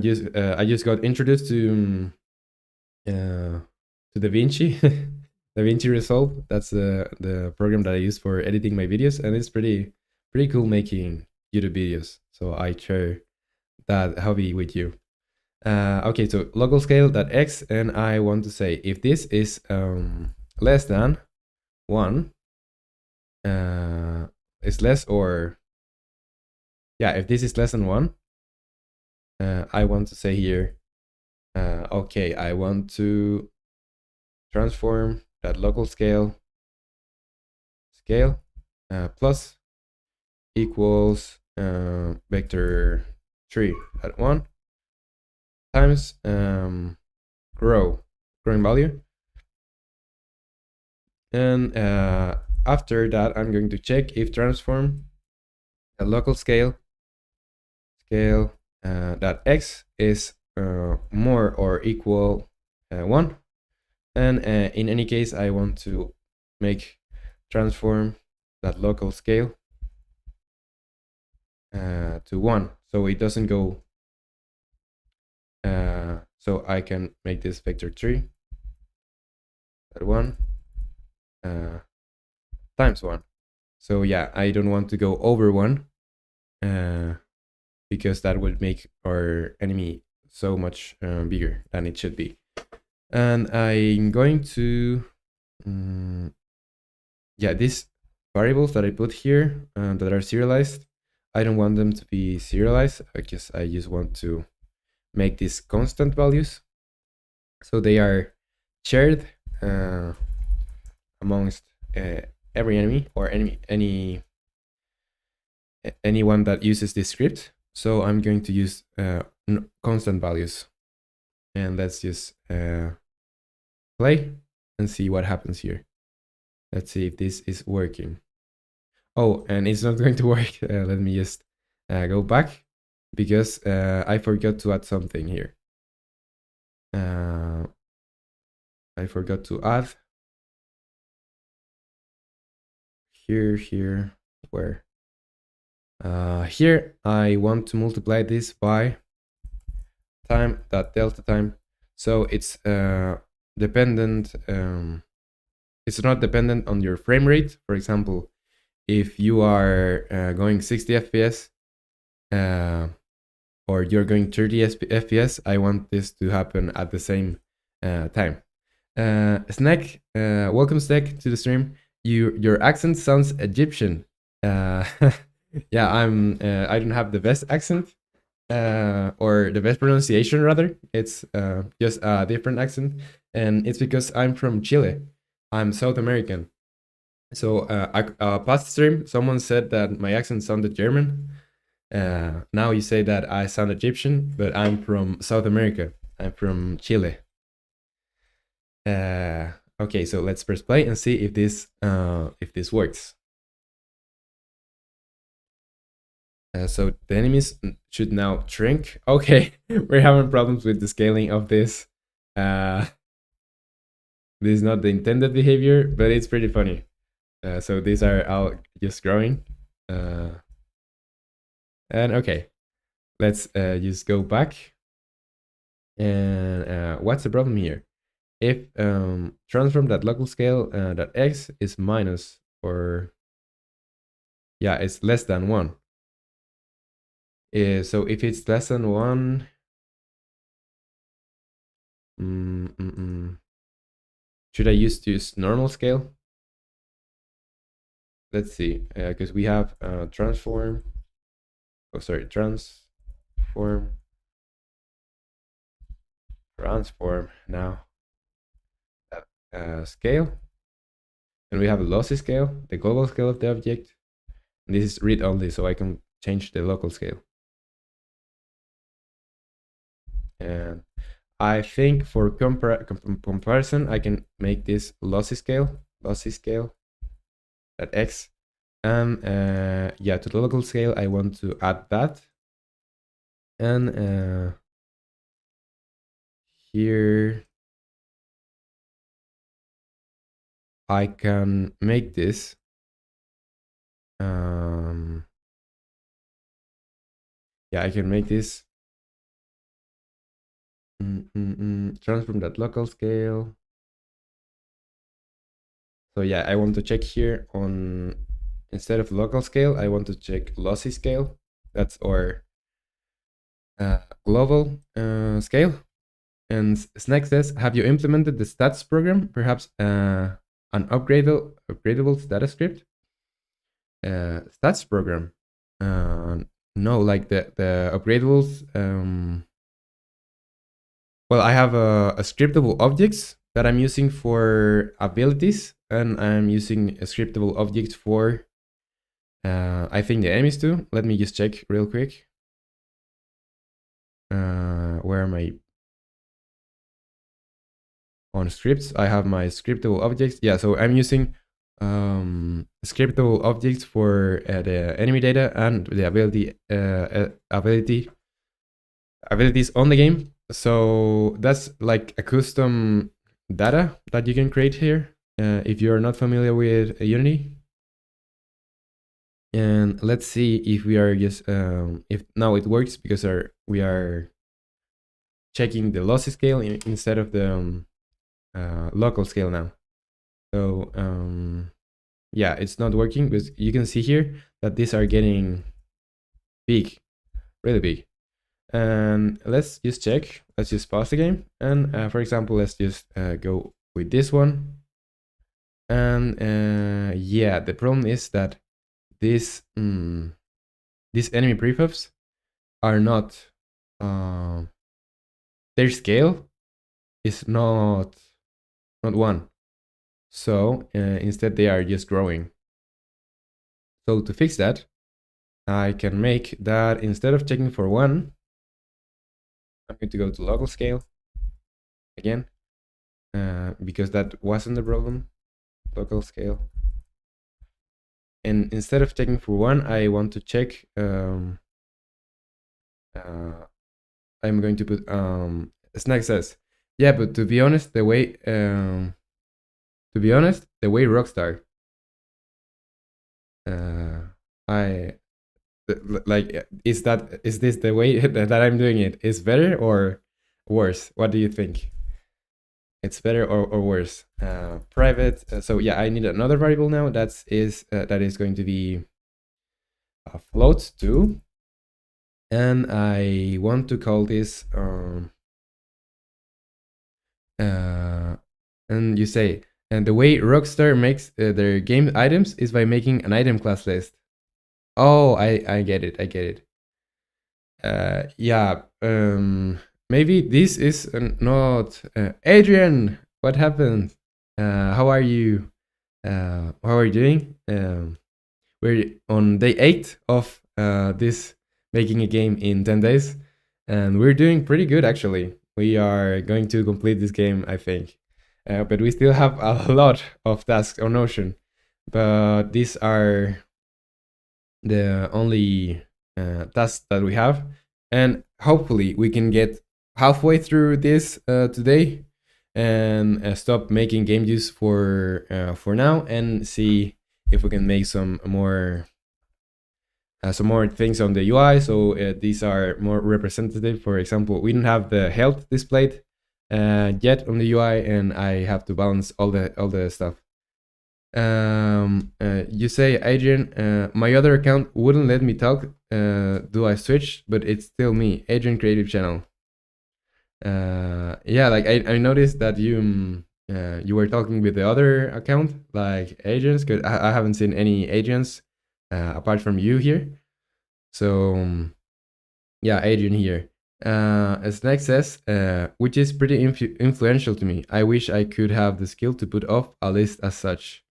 just got introduced to DaVinci, DaVinci Resolve. That's the program that I use for editing my videos, and it's pretty cool making YouTube videos. So I share that hobby with you. Okay, so local scale that x, and I want to say if this is less than 1, is less, or yeah, if this is less than 1, I want to say here, okay, I want to transform that local scale plus equals vector 3 at 1 times growing value. And after that, I'm going to check if transform a local scale that x is more or equal 1. And in any case, I want to make transform that local scale to 1, so it doesn't go. So I can make this vector 3 at 1 times 1. So yeah, I don't want to go over 1 because that would make our enemy so much bigger than it should be. And I'm going to yeah, these variables that I put here that are serialized, I don't want them to be serialized because I just want to make these constant values, so they are shared amongst every enemy, or anyone that uses this script. So I'm going to use constant values. And let's just play and see what happens here. Let's see if this is working. Oh, and it's not going to work. Let me just go back because I forgot to add something here. I forgot to add here, where? Here I want to multiply this by time.delta time. So it's dependent, it's not dependent on your frame rate. For example, if you are going 60 FPS or you're going 30 FPS, I want this to happen at the same time. Snack, welcome Snack to the stream. Your accent sounds Egyptian. Yeah, I don't have the best accent, or the best pronunciation rather. It's just a different accent, and it's because I'm from Chile. I'm South American. So past stream, someone said that my accent sounded German. Now you say that I sound Egyptian, but I'm from South America. I'm from Chile. Okay, so let's press play and see if this works. So the enemies should now shrink. Okay, we're having problems with the scaling of this. This is not the intended behavior, but it's pretty funny. So these are all just growing. And okay, let's just go back. And what's the problem here? If transform.local scale .x is minus, or yeah, it's less than 1. So if it's less than 1, should I use normal scale? Let's see, because we have transform now scale, and we have a lossy scale, the global scale of the object, and this is read only, so I can change the local scale. And I think for comparison, I can make this lossy scale at x, and yeah, to the local scale I want to add that, and here I can make this yeah, I can make this transform that local scale. So yeah, I want to check here on, instead of local scale, I want to check lossy scale. That's our global scale. And Snack says, have you implemented the stats program? Perhaps an upgradable data script? Stats program? No, like the upgradables. Well, I have a scriptable objects that I'm using for abilities, and I'm using a scriptable object for I think the enemies too. Let me just check real quick. Where am I? On scripts, I have my scriptable objects. Yeah, so I'm using scriptable objects for the enemy data and the abilities on the game. So that's like a custom data that you can create here if you're not familiar with Unity. And let's see if we are just if now it works, because we are checking the lossy scale instead of the local scale now. So yeah, it's not working, because you can see here that these are getting big, really big. And let's just check. Let's just pause the game, and for example, let's just go with this one. And yeah, the problem is that these enemy prefabs are not their scale is not 1. So instead they are just growing. So to fix that, I can make that, instead of checking for 1, I'm going to go to local scale, again, because that wasn't the problem. Local scale. And instead of checking for 1, I want to check. I'm going to put Snack says, yeah, but to be honest, the way Rockstar, I like, is this the way that I'm doing it is better or worse? What do you think? It's better or worse? Private. So yeah, I need another variable now. That is going to be a float too, and I want to call this and you say, and the way Rockstar makes their game items is by making an item class list. Oh, I get it. I get it. Yeah. Maybe this is not Adrian. What happened? How are you? How are you doing? We're on day 8 of this making a game in 10 days, and we're doing pretty good actually. We are going to complete this game, I think. But we still have a lot of tasks on Notion. But these are the only tasks that we have. And hopefully we can get halfway through this today and stop making game use for now and see if we can make some more things on the UI. So these are more representative. For example, we don't have the health displayed yet on the UI, and I have to balance all the stuff. You say, Adrian, my other account wouldn't let me talk. Do I switch? But it's still me, Adrian Creative Channel. Yeah, like I noticed that you were talking with the other account, like agents, because I haven't seen any agents apart from you here. So yeah, Adrian here. Snack says, which is pretty influential to me. I wish I could have the skill to put off a list as such.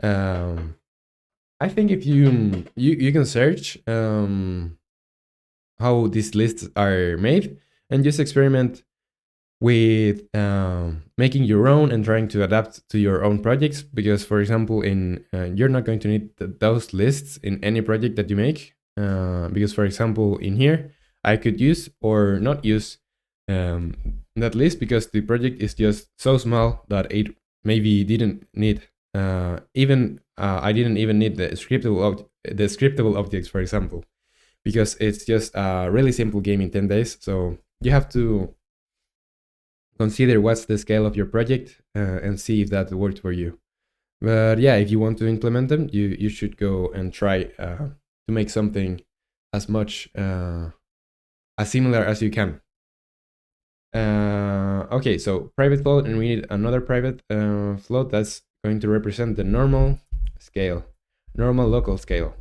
I think if you can search how these lists are made and just experiment with making your own and trying to adapt to your own projects. Because, for example, in you're not going to need those lists in any project that you make. Because, for example, in here, I could use or not use that list because the project is just so small that it maybe didn't need I didn't even need the scriptable objects, for example, because it's just a really simple game in 10 days. So you have to consider what's the scale of your project and see if that worked for you. But yeah, if you want to implement them, you should go and try to make something as much as similar as you can. Okay, so private float, and we need another private float that's going to represent the normal scale, normal local scale.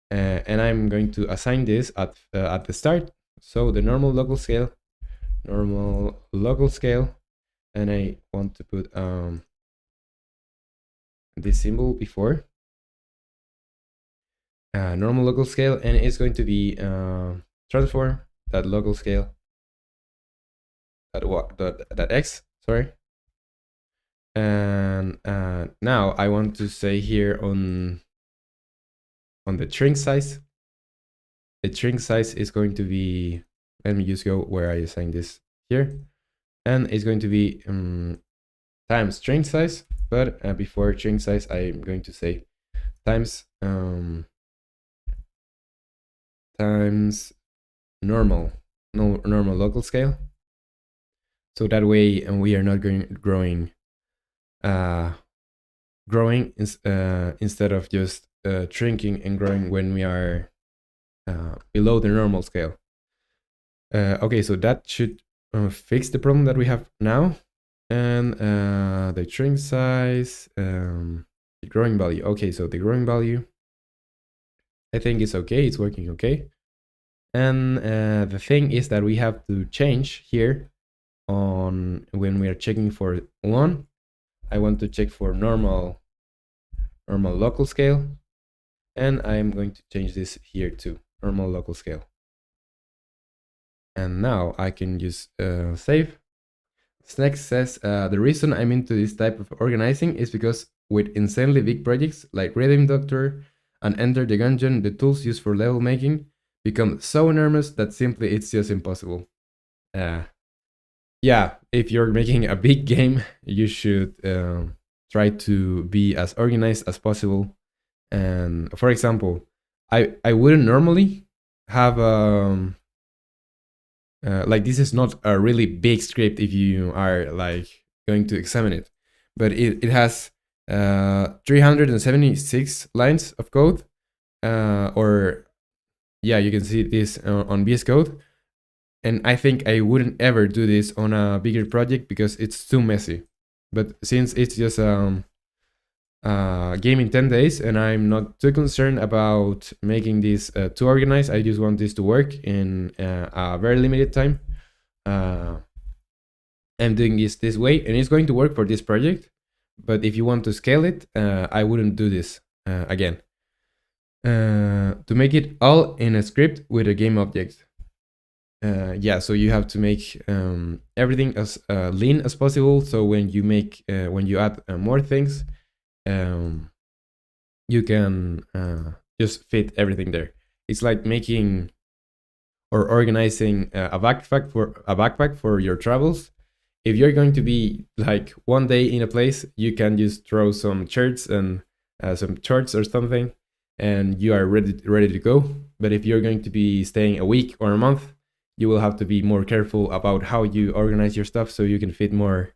And I'm going to assign this at the start. So the normal local scale, and I want to put this symbol before normal local scale, and it's going to be transform that local scale that x, sorry. And now I want to say here on the string size, the string size is going to be, let me just go where I assign this here, and it's going to be times string size. But before string size, I'm going to say times times normal local scale. So that way, and we are not growing instead of just shrinking and growing when we are below the normal scale. Okay, so that should fix the problem that we have now. And the string size, the growing value. Okay, so the growing value, I think it's okay. It's working okay. And the thing is that we have to change here on when we are checking for 1. I want to check for normal local scale, and I'm going to change this here to normal local scale. And now I can just save. Next says, the reason I'm into this type of organizing is because with insanely big projects like Rhythm Doctor and Enter the Gungeon, the tools used for level making become so enormous that simply it's just impossible. Uh, yeah, if you're making a big game, you should try to be as organized as possible. And for example, I wouldn't normally have like this is not a really big script if you are like going to examine it, but it has 376 lines of code, or yeah, you can see this on VS Code. And I think I wouldn't ever do this on a bigger project because it's too messy. But since it's just game in 10 days and I'm not too concerned about making this too organized, I just want this to work in a very limited time. I'm doing this way and it's going to work for this project. But if you want to scale it, I wouldn't do this again. To make it all in a script with a game object. Yeah, so you have to make everything as lean as possible. So when you add more things, you can just fit everything there. It's like making or organizing a backpack for your travels. If you're going to be like one day in a place, you can just throw some shirts and some shorts or something, and you are ready to go. But if you're going to be staying a week or a month, you will have to be more careful about how you organize your stuff so you can fit more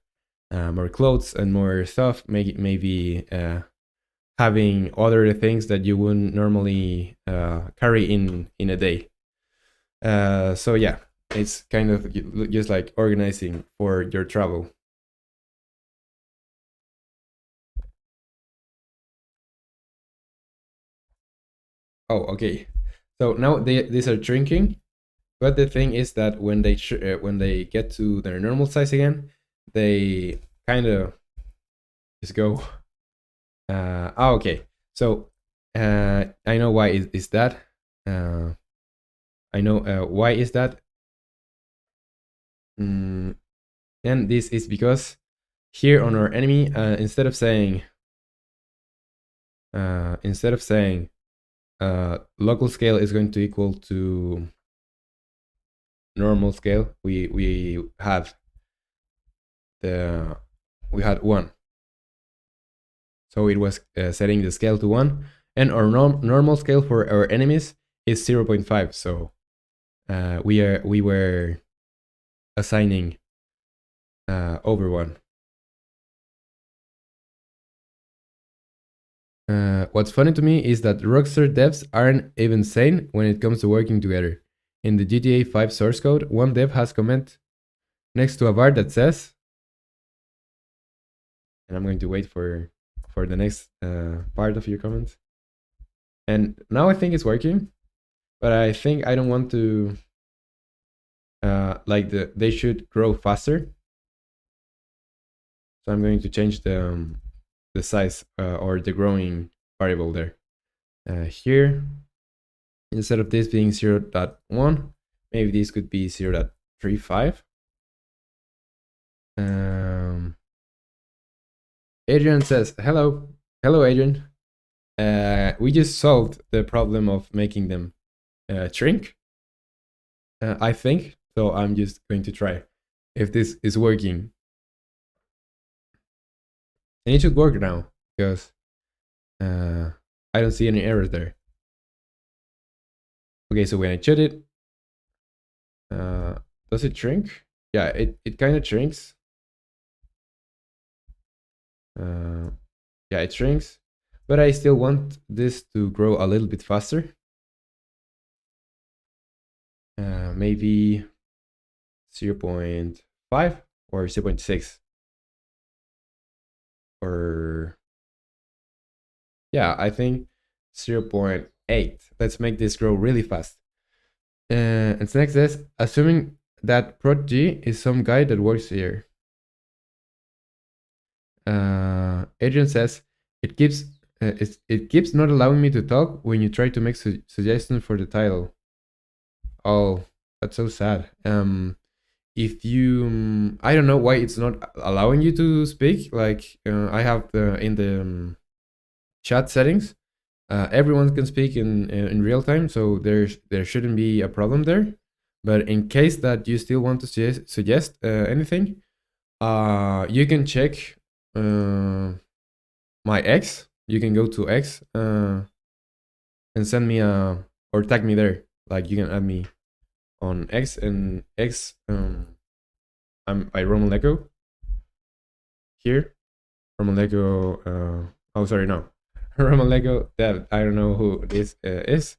clothes and more stuff. Maybe having other things that you wouldn't normally carry in a day. So yeah, it's kind of just like organizing for your travel. Oh, okay. So now these are shrinking, but the thing is that when they get to their normal size again, they kind of just go. Okay. So I know why is that. Uh, I know why is that. Mm, and this is because here on our enemy, instead of saying local scale is going to equal to normal scale, we had the we had 1. So it was setting the scale to 1, and our normal scale for our enemies is 0.5. So we were assigning over 1. What's funny to me is that Rockstar devs aren't even sane when it comes to working together. In the GTA 5 source code, one dev has comment next to a bar that says, and I'm going to wait for the next part of your comment. And now I think it's working, but I think I don't want to they should grow faster. So I'm going to change the size or the growing variable there. Here, instead of this being 0.1, maybe this could be 0.35. Adrian says, hello. Hello, Adrian. We just solved the problem of making them shrink, I think. So I'm just going to try if this is working. And it should work now because I don't see any errors there. Okay, so when I shut it, does it shrink? Yeah, it kind of shrinks. Yeah, it shrinks, but I still want this to grow a little bit faster. Maybe 0.5 or 0.6. Or yeah, I think 0.8. Let's make this grow really fast. And next says, assuming that prod G is some guy that works here. Adrian says, it keeps not allowing me to talk when you try to make suggestions for the title. Oh, That's so sad. If you, I don't know why it's not allowing you to speak. Like I have the in the chat settings, everyone can speak in real time, so there shouldn't be a problem there. But in case that you still want to suggest anything, you can check my X. You can go to X and send me a or tag me there. Like you can add me on X and X. I'm by romanleco here. Romanleco. Oh, sorry, no. romanleco dev. I don't know who this is,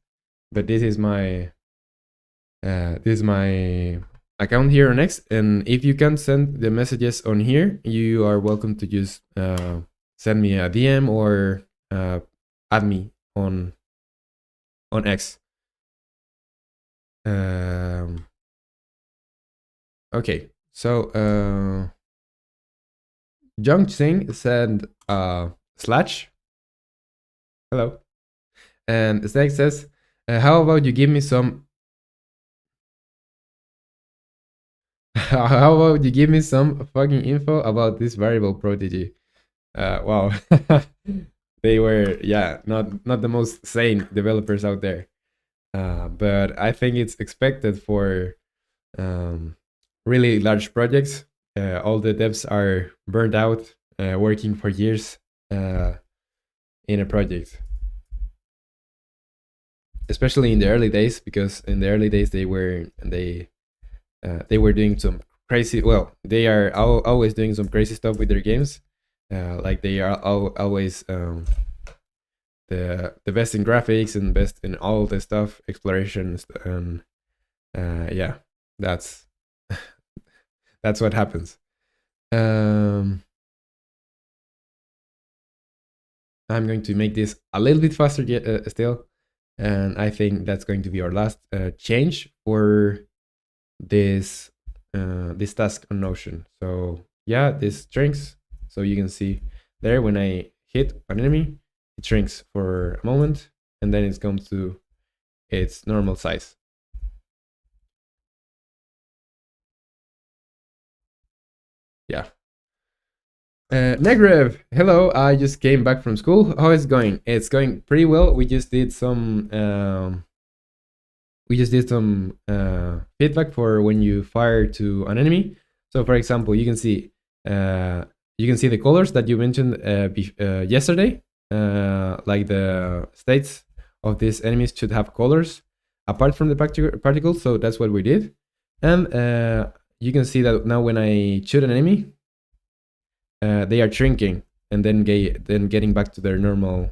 but this is my account here on X. And if you can send the messages on here, you are welcome to just send me a DM or add me on X. Okay, so Jung Singh said slash. Hello. And Snake says, how about you give me some how about you give me some fucking info about this variable prodigy? Wow. They were, yeah, not the most sane developers out there. But I think it's expected for really large projects. All the devs are burned out, working for years in a project. Especially in the early days, because in the early days they were doing some crazy. Well, they are always doing some crazy stuff with their games. Like they are always the best in graphics and best in all the stuff, explorations, and yeah, that's that's what happens. I'm going to make this a little bit faster yet, still, and I think that's going to be our last change for this this task on Notion. So yeah, this shrinks. So you can see there when I hit an enemy, it shrinks for a moment, and then it comes to its normal size. Yeah. Negrev, hello. I just came back from school. How is it going? It's going pretty well. We just did some feedback for when you fire to an enemy. So, for example, you can see the colors that you mentioned yesterday. Like the states of these enemies should have colors apart from the particles. So that's what we did, and you can see that now when I shoot an enemy, they are shrinking and then getting back to their normal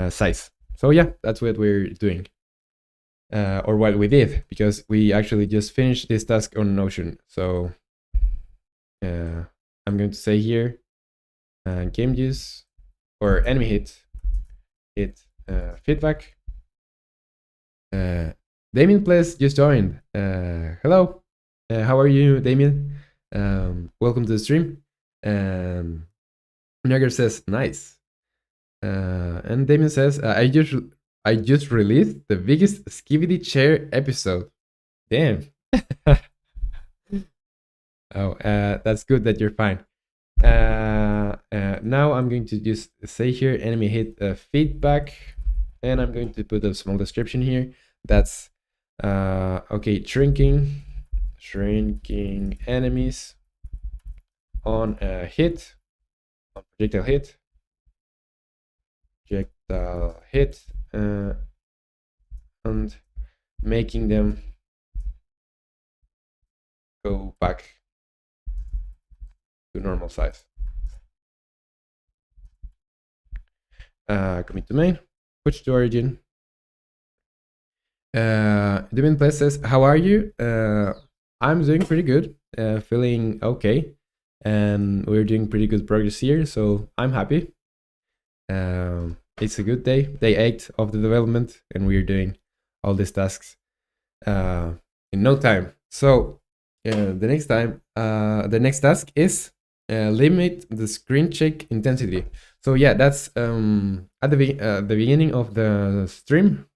size. So yeah, that's what we're doing, or what we did, because we actually just finished this task on Notion. So I'm going to say here, game use or enemy hit feedback. Damien Place just joined. Hello, how are you, Damien? Welcome to the stream. Nugger says nice, and Damien says I just released the biggest skibidi chair episode. Damn. Oh, that's good that you're fine. Now I'm going to just say here enemy hit feedback, and I'm going to put a small description here. That's okay, shrinking enemies on a hit, on projectile hit, and making them go back to normal size. Commit to main, push to origin. Devin Play says, how are you? I'm doing pretty good, feeling okay, and we're doing pretty good progress here, so I'm happy. It's a good day 8 of the development, and we're doing all these tasks in no time. So the next task is limit the screen check intensity. So yeah, that's at the beginning of the stream.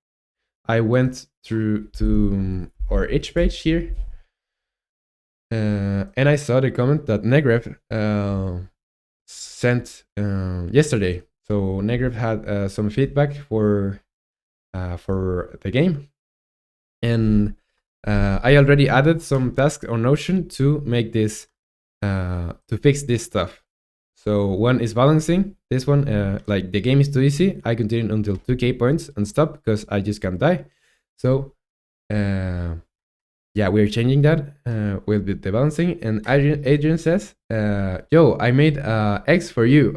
I went through to our itch page here, and I saw the comment that Negrev sent yesterday. So Negrev had some feedback for the game, and I already added some tasks on Notion to make this to fix this stuff. So one is balancing. This one, like the game is too easy. I continue until 2k points and stop because I just can't die. So yeah, we're changing that with the balancing. And Adrian says, yo, I made X for you.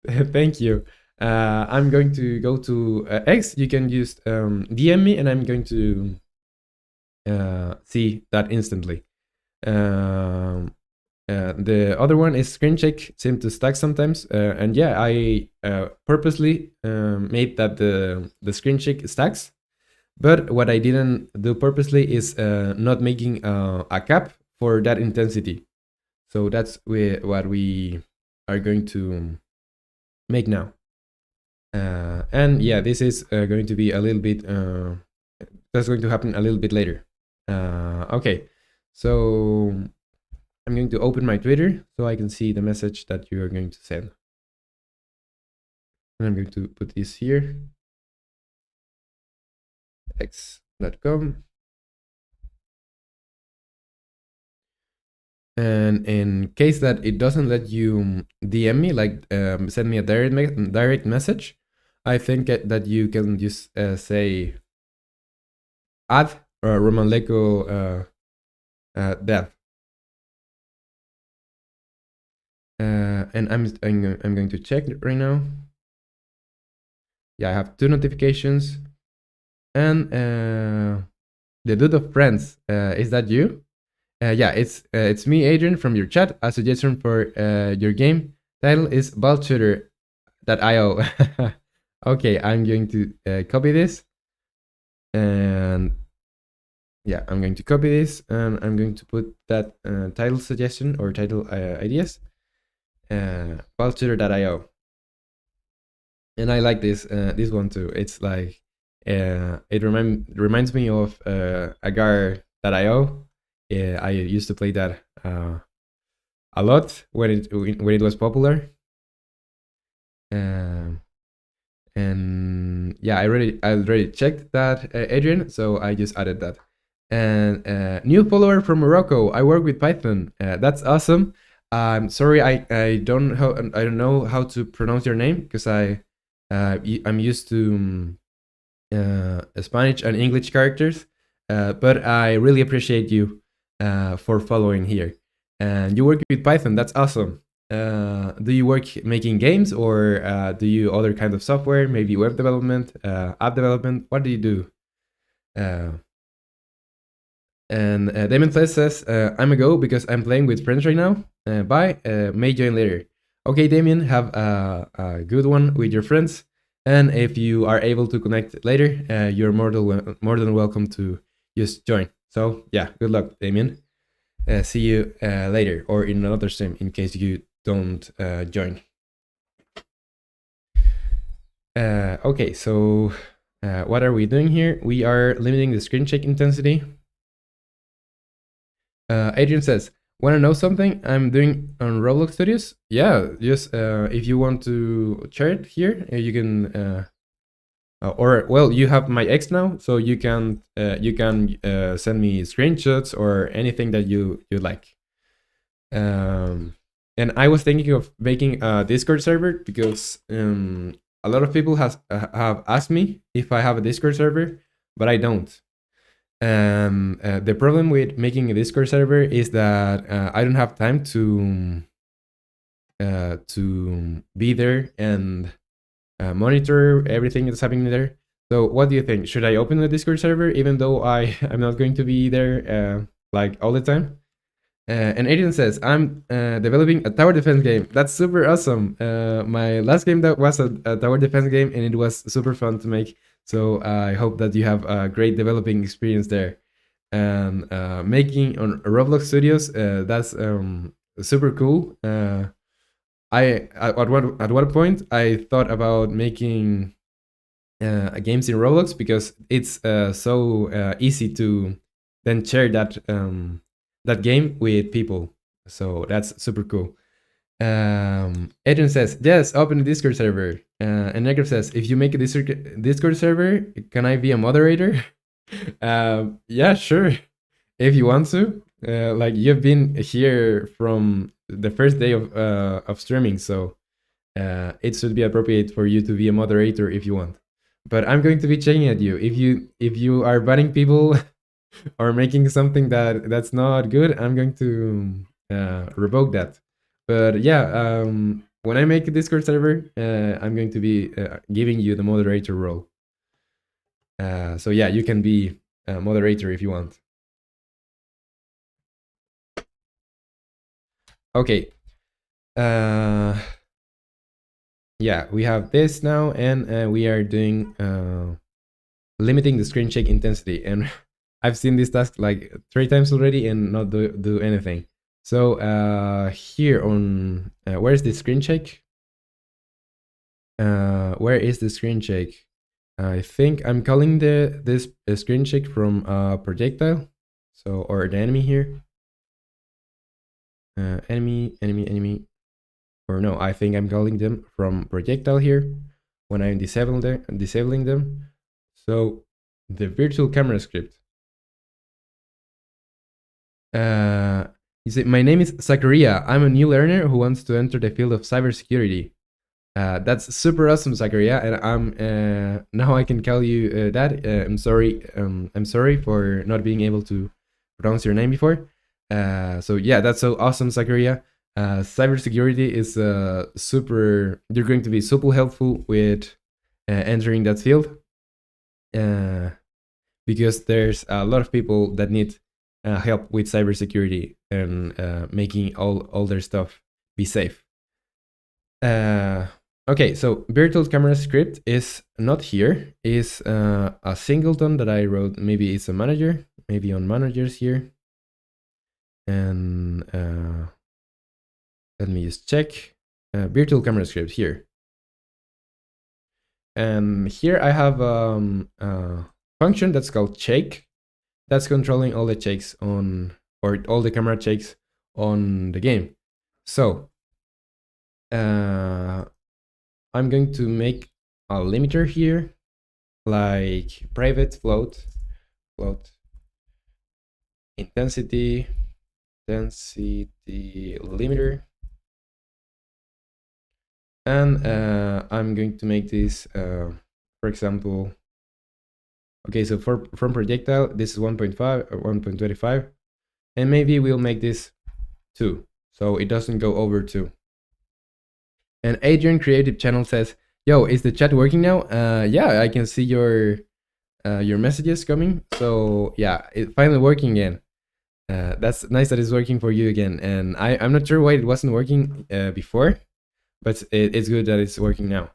Thank you. I'm going to go to X. You can just DM me and I'm going to see that instantly. The other one is screen check seem to stack sometimes, and yeah, I purposely made that the screen check stacks. But what I didn't do purposely is not making a cap for that intensity. So that's what we are going to make now. And yeah, this is going to be a little bit. That's going to happen a little bit later. Okay, so I'm going to open my Twitter so I can see the message that you are going to send. And I'm going to put this here. X.com. And in case that it doesn't let you DM me, like send me a direct message, I think that you can just say add romanleco dev. And I'm going to check right now. Yeah, I have 2 notifications. And the dude of friends, is that you? Yeah, it's me, Adrian, from your chat. A suggestion for your game title is ballshooter.io. Okay, I'm going to copy this. And yeah, I'm going to copy this and I'm going to put that title suggestion or title ideas. Ballshooter.io. And I like this one too. It's like it reminds me of agar.io. I used to play that a lot when it was popular. And yeah, I already checked that, Adrian, so I just added that. And new follower from Morocco. I work with Python. That's awesome. Sorry, I don't know how to pronounce your name because I'm used to Spanish and English characters, but I really appreciate you for following here. And you work with Python. That's awesome. Do you work making games or do you other kind of software, maybe web development, app development? What do you do? And Damon Fles says, I'm a go because I'm playing with friends right now. Bye. May join later. Okay, Damien, have a good one with your friends. And if you are able to connect later, you're more than welcome to just join. So yeah, good luck, Damien. See you later or in another stream in case you don't join. Okay, so what are we doing here? We are limiting the screen check intensity. Adrian says, want to know something I'm doing on Roblox Studios? Yeah, just if you want to share it here, you can, or well, you have my X now, so you can send me screenshots or anything that you like. And I was thinking of making a Discord server because a lot of people have asked me if I have a Discord server, but I don't. The problem with making a Discord server is that I don't have time to be there and monitor everything that's happening there. So what do you think? Should I open the Discord server even though I'm not going to be there like all the time? And Adrian says, I'm developing a tower defense game. That's super awesome. My last game that was a tower defense game and it was super fun to make. So I hope that you have a great developing experience there. And making on Roblox Studios, that's super cool. At one point I thought about making games in Roblox, because it's so easy to then share that game with people. So that's super cool. Adrian says, yes, open a Discord server. And Negrov says, if you make a Discord server, can I be a moderator? Yeah, sure. If you want to. Like, you've been here from the first day of streaming, so it should be appropriate for you to be a moderator if you want. But I'm going to be checking at you. If you are banning people or making something that's not good, I'm going to revoke that. But yeah, when I make a Discord server, I'm going to be giving you the moderator role. So yeah, you can be a moderator if you want. Okay. Yeah, we have this now, and we are doing limiting the screen shake intensity. And I've seen this task like 3 times already and not do anything. So here on where's the screen shake? Where is the screen shake? I think I'm calling this screen shake from projectile. So, or the enemy here. Enemy. Or no, I think I'm calling them from projectile here when I'm disabling them. So the virtual camera script. You say, my name is Zakaria. I'm a new learner who wants to enter the field of cybersecurity. That's super awesome, Zakaria, and I'm now I can tell you that I'm sorry. I'm sorry for not being able to pronounce your name before. So yeah, that's so awesome, Zakaria. Cybersecurity is super. You're going to be super helpful with entering that field, because there's a lot of people that need help with cybersecurity and making all their stuff be safe. Okay, so virtual camera script is not here. Is a singleton that I wrote. Maybe it's a manager. Maybe on managers here. And let me just check. Virtual camera script here. And here I have a function that's called shake. That's controlling all the shakes on, or all the camera shakes on the game. So I'm going to make a limiter here, like private float intensity limiter. And I'm going to make this, for example, okay, so from projectile, this is 1.5 or 1.25, and maybe we'll make this 2, so it doesn't go over 2. And Adrian Creative Channel says, yo, is the chat working now? Yeah, I can see your messages coming. So yeah, it's finally working again. That's nice that it's working for you again. And I'm not sure why it wasn't working before, but it's good that it's working now.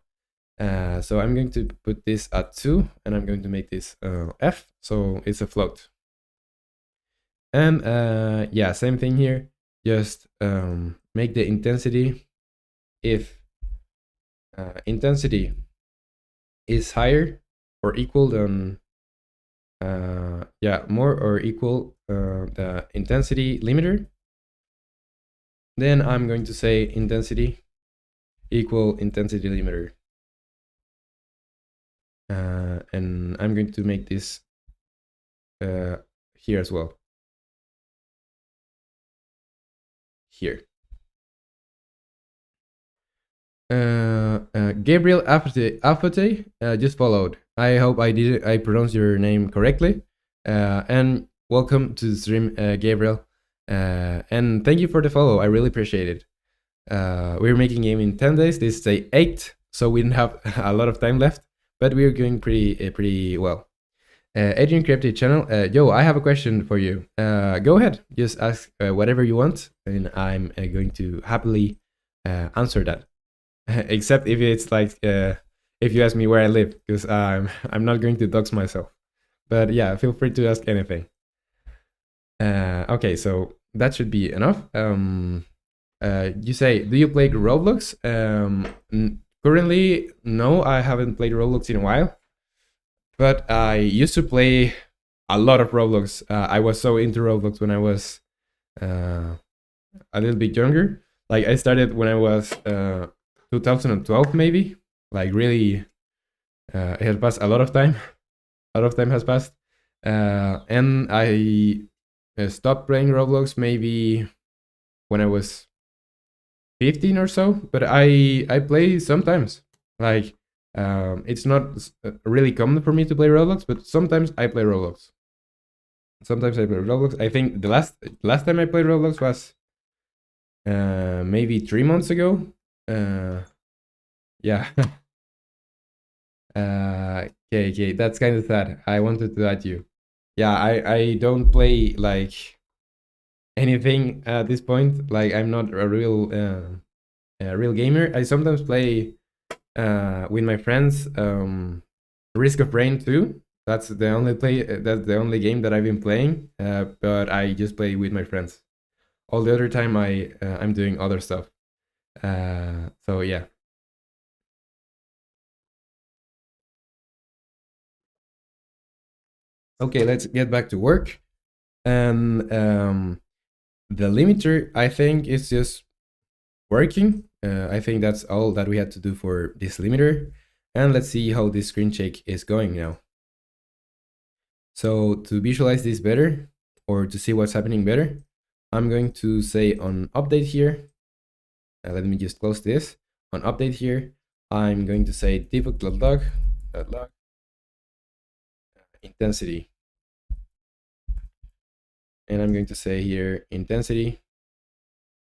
So I'm going to put this at 2, and I'm going to make this F, so it's a float. And yeah, same thing here. Just make the intensity, if intensity is higher or equal than more or equal the intensity limiter, then I'm going to say intensity equal intensity limiter. And I'm going to make this here as well. Here. Gabriel Afote just followed. I hope I pronounced your name correctly. And welcome to the stream, Gabriel. And thank you for the follow. I really appreciate it. We're making game in 10 days. This is day 8, so we didn't have a lot of time left, but we're doing pretty well. Adrian Creative Channel, yo, I have a question for you. Go ahead, just ask whatever you want, and I'm going to happily answer that. Except if it's like if you ask me where I live, because I'm not going to dox myself. But yeah, feel free to ask anything. Okay, so that should be enough. You say, do you play Roblox? Currently, no, I haven't played Roblox in a while. But I used to play a lot of Roblox. I was so into Roblox when I was uh, a little bit younger. Like I started when I was 2012, maybe. Like really, it has passed a lot of time. A lot of time has passed, and I stopped playing Roblox maybe when I was 15 or so. But I play sometimes. Like it's not really common for me to play Roblox, but sometimes I play Roblox. Sometimes I play Roblox. I think the last time I played Roblox was maybe 3 months ago. Uh, yeah. Okay, okay, that's kind of sad. I wanted to add you. Yeah, I don't play like anything at this point. Like I'm not a real gamer. I sometimes play with my friends. Risk of Rain 2. That's the only game that I've been playing. But I just play with my friends. All the other time I'm doing other stuff. So yeah. Okay, let's get back to work. And the limiter, I think, is just working. I think that's all that we had to do for this limiter. And let's see how this screen shake is going now. So to visualize this better, or to see what's happening better, I'm going to say on update here. Let me just close this. On update here, I'm going to say debug.log intensity. And I'm going to say here intensity.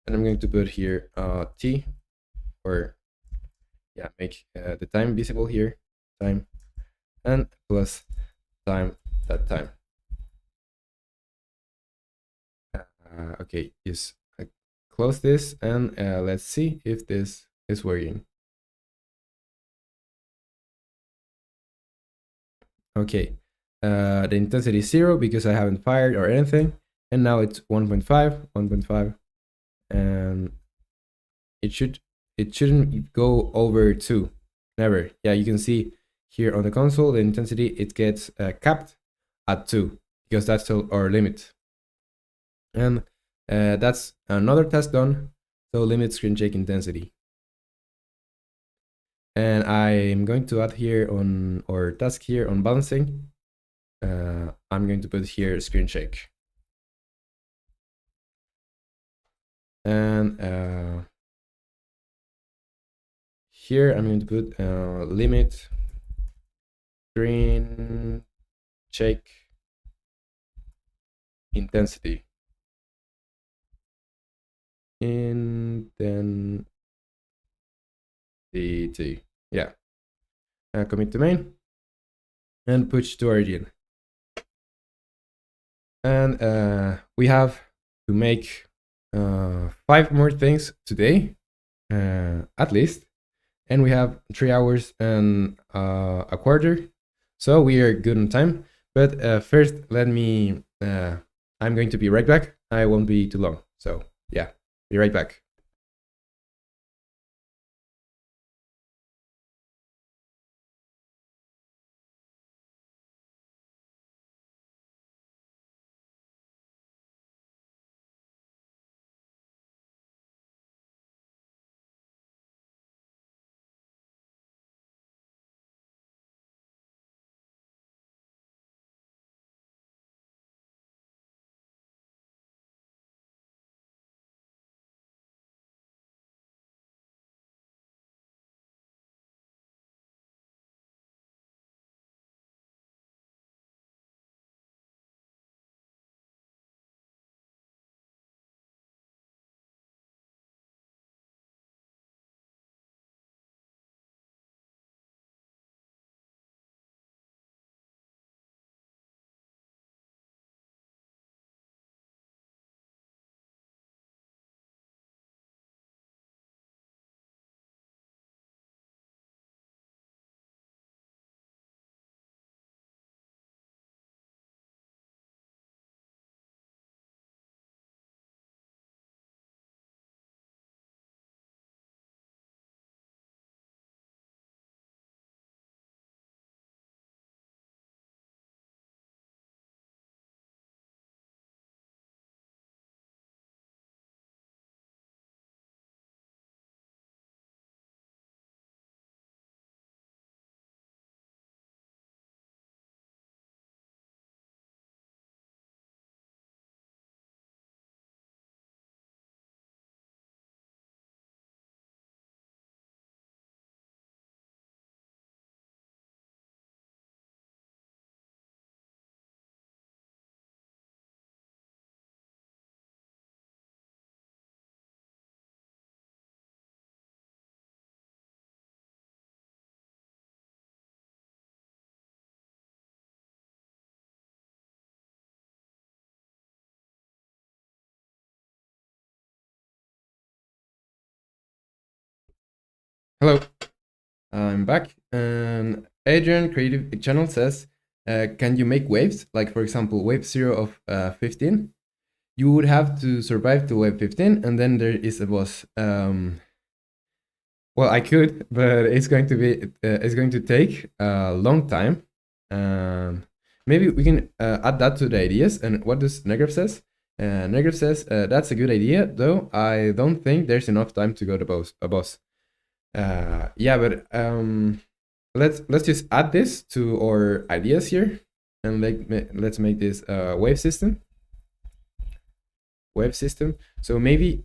And I'm going to put here t, or yeah, make the time visible here, time, and plus time, that time. Okay, just close this, and let's see if this is working. Okay, the intensity is 0 because I haven't fired or anything, and now it's 1.5, 1.5, and it shouldn't go over 2, never. Yeah, you can see here on the console the intensity, it gets capped at 2 because that's our limit. And that's another task done. So limit screen shake intensity. And I'm going to add here on, or task here on balancing. I'm going to put here screen shake. And here I'm going to put limit screen shake intensity. And then DT. Yeah. Commit to main and push to origin. And we have to make 5 more things today, at least. And we have 3 hours and a quarter. So we are good on time. But first, let me. I'm going to be right back. I won't be too long. So yeah, be right back. Hello, I'm back. And Adrian Creative Channel says, can you make waves? Like, for example, wave 0 of 15. You would have to survive to wave 15, and then there is a boss. Well, I could, but it's going to take a long time. Maybe we can add that to the ideas. And what does Negref says? Negref says that's a good idea, though I don't think there's enough time to go to a boss. Yeah, but let's just add this to our ideas here, and let's make this wave system. Wave system. So maybe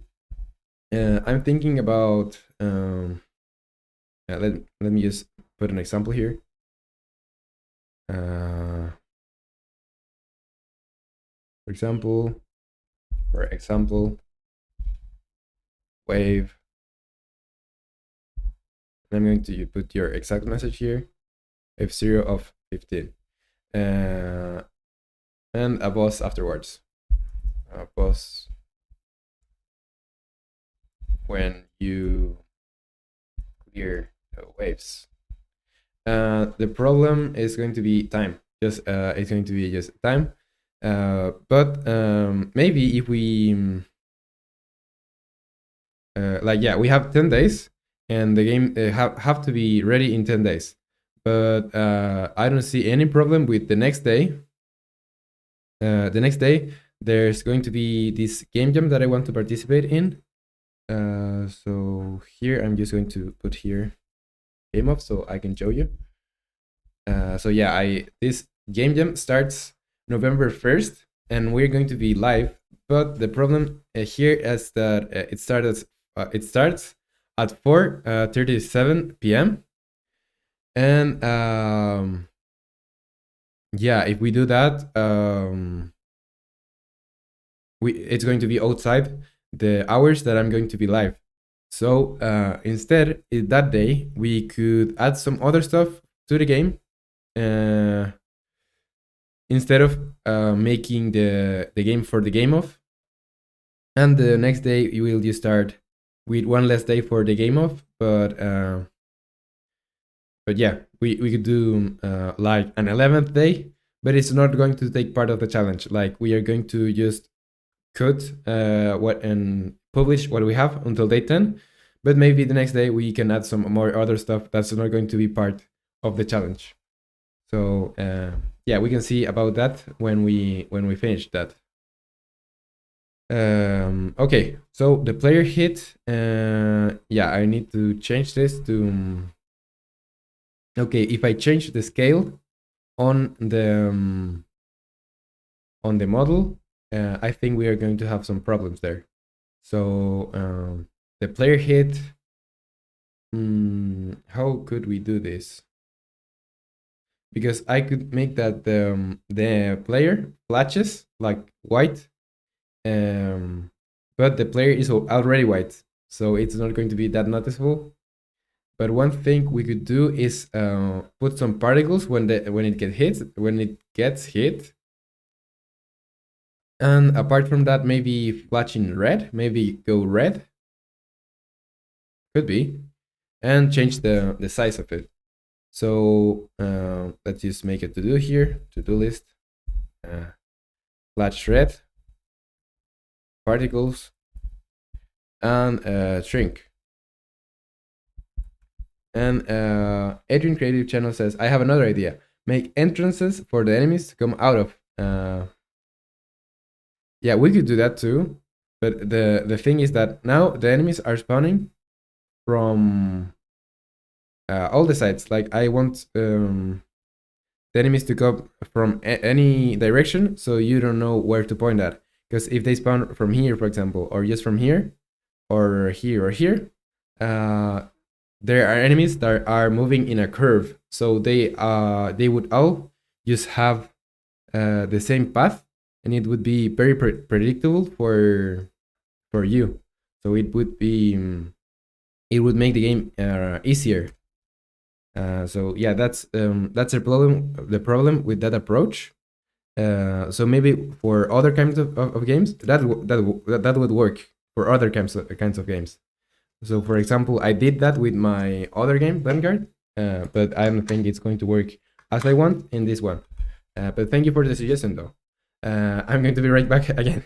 I'm thinking about let me just put an example here. For example, wave. I'm going to put your exact message here. Wave 0 of 15. And a boss afterwards. A boss when you clear the waves. The problem is going to be time. Just it's going to be just time. But maybe if we we have 10 days, and the game have to be ready in 10 days. But I don't see any problem with the next day. The next day, there's going to be this game jam that I want to participate in. So here I'm just going to put here game off so I can show you. So yeah, this game jam starts November 1st, and we're going to be live. But the problem here is that it starts at 4:37 p.m. And yeah, if we do that, it's going to be outside the hours that I'm going to be live. So instead, that day we could add some other stuff to the game. Instead of making the game for the game off, and the next day you will just start with one less day for the game off. But yeah, we could do like an 11th day, but it's not going to take part of the challenge. Like, we are going to just cut what and publish what we have until day 10, but maybe the next day we can add some more other stuff that's not going to be part of the challenge. So yeah, we can see about that when we finish that. Okay, so the player hit. Yeah, I need to change this to. Okay, if I change the scale on the model, I think we are going to have some problems there. So the player hit. How could we do this? Because I could make that the player flashes like white, but the player is already white, so it's not going to be that noticeable. But one thing we could do is put some particles when it gets hit. And apart from that, maybe flashing red, maybe go red. Could be. And change the size of it. So let's just make a to-do here, to-do list. Flash red, particles, and shrink. And Adrian Creative Channel says, I have another idea. Make entrances for the enemies to come out of. Yeah, we could do that too. But the thing is that now the enemies are spawning from all the sides. Like, I want the enemies to come from any direction, so you don't know where to point at. Because if they spawn from here, for example, or just from here, or here, there are enemies that are moving in a curve. So they would all just have the same path, and it would be very predictable for you. So it would be it would make the game easier. So yeah, that's the problem with that approach. So maybe for other kinds of games, that would work for other kinds of games. So for example, I did that with my other game, Vanguard, but I don't think it's going to work as I want in this one. But thank you for the suggestion, though. I'm going to be right back again.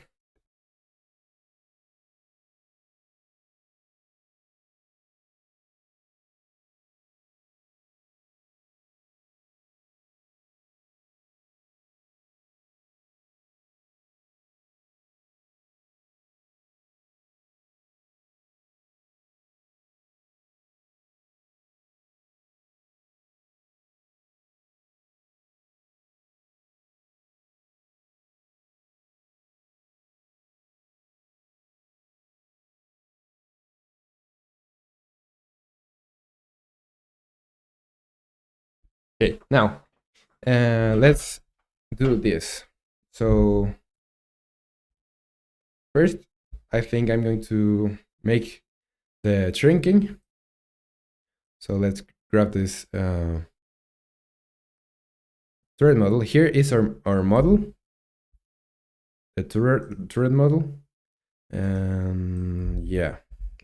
Okay, now let's do this. So first, I think I'm going to make the shrinking. So let's grab this turret model. Here is our model, the turret model. And yeah,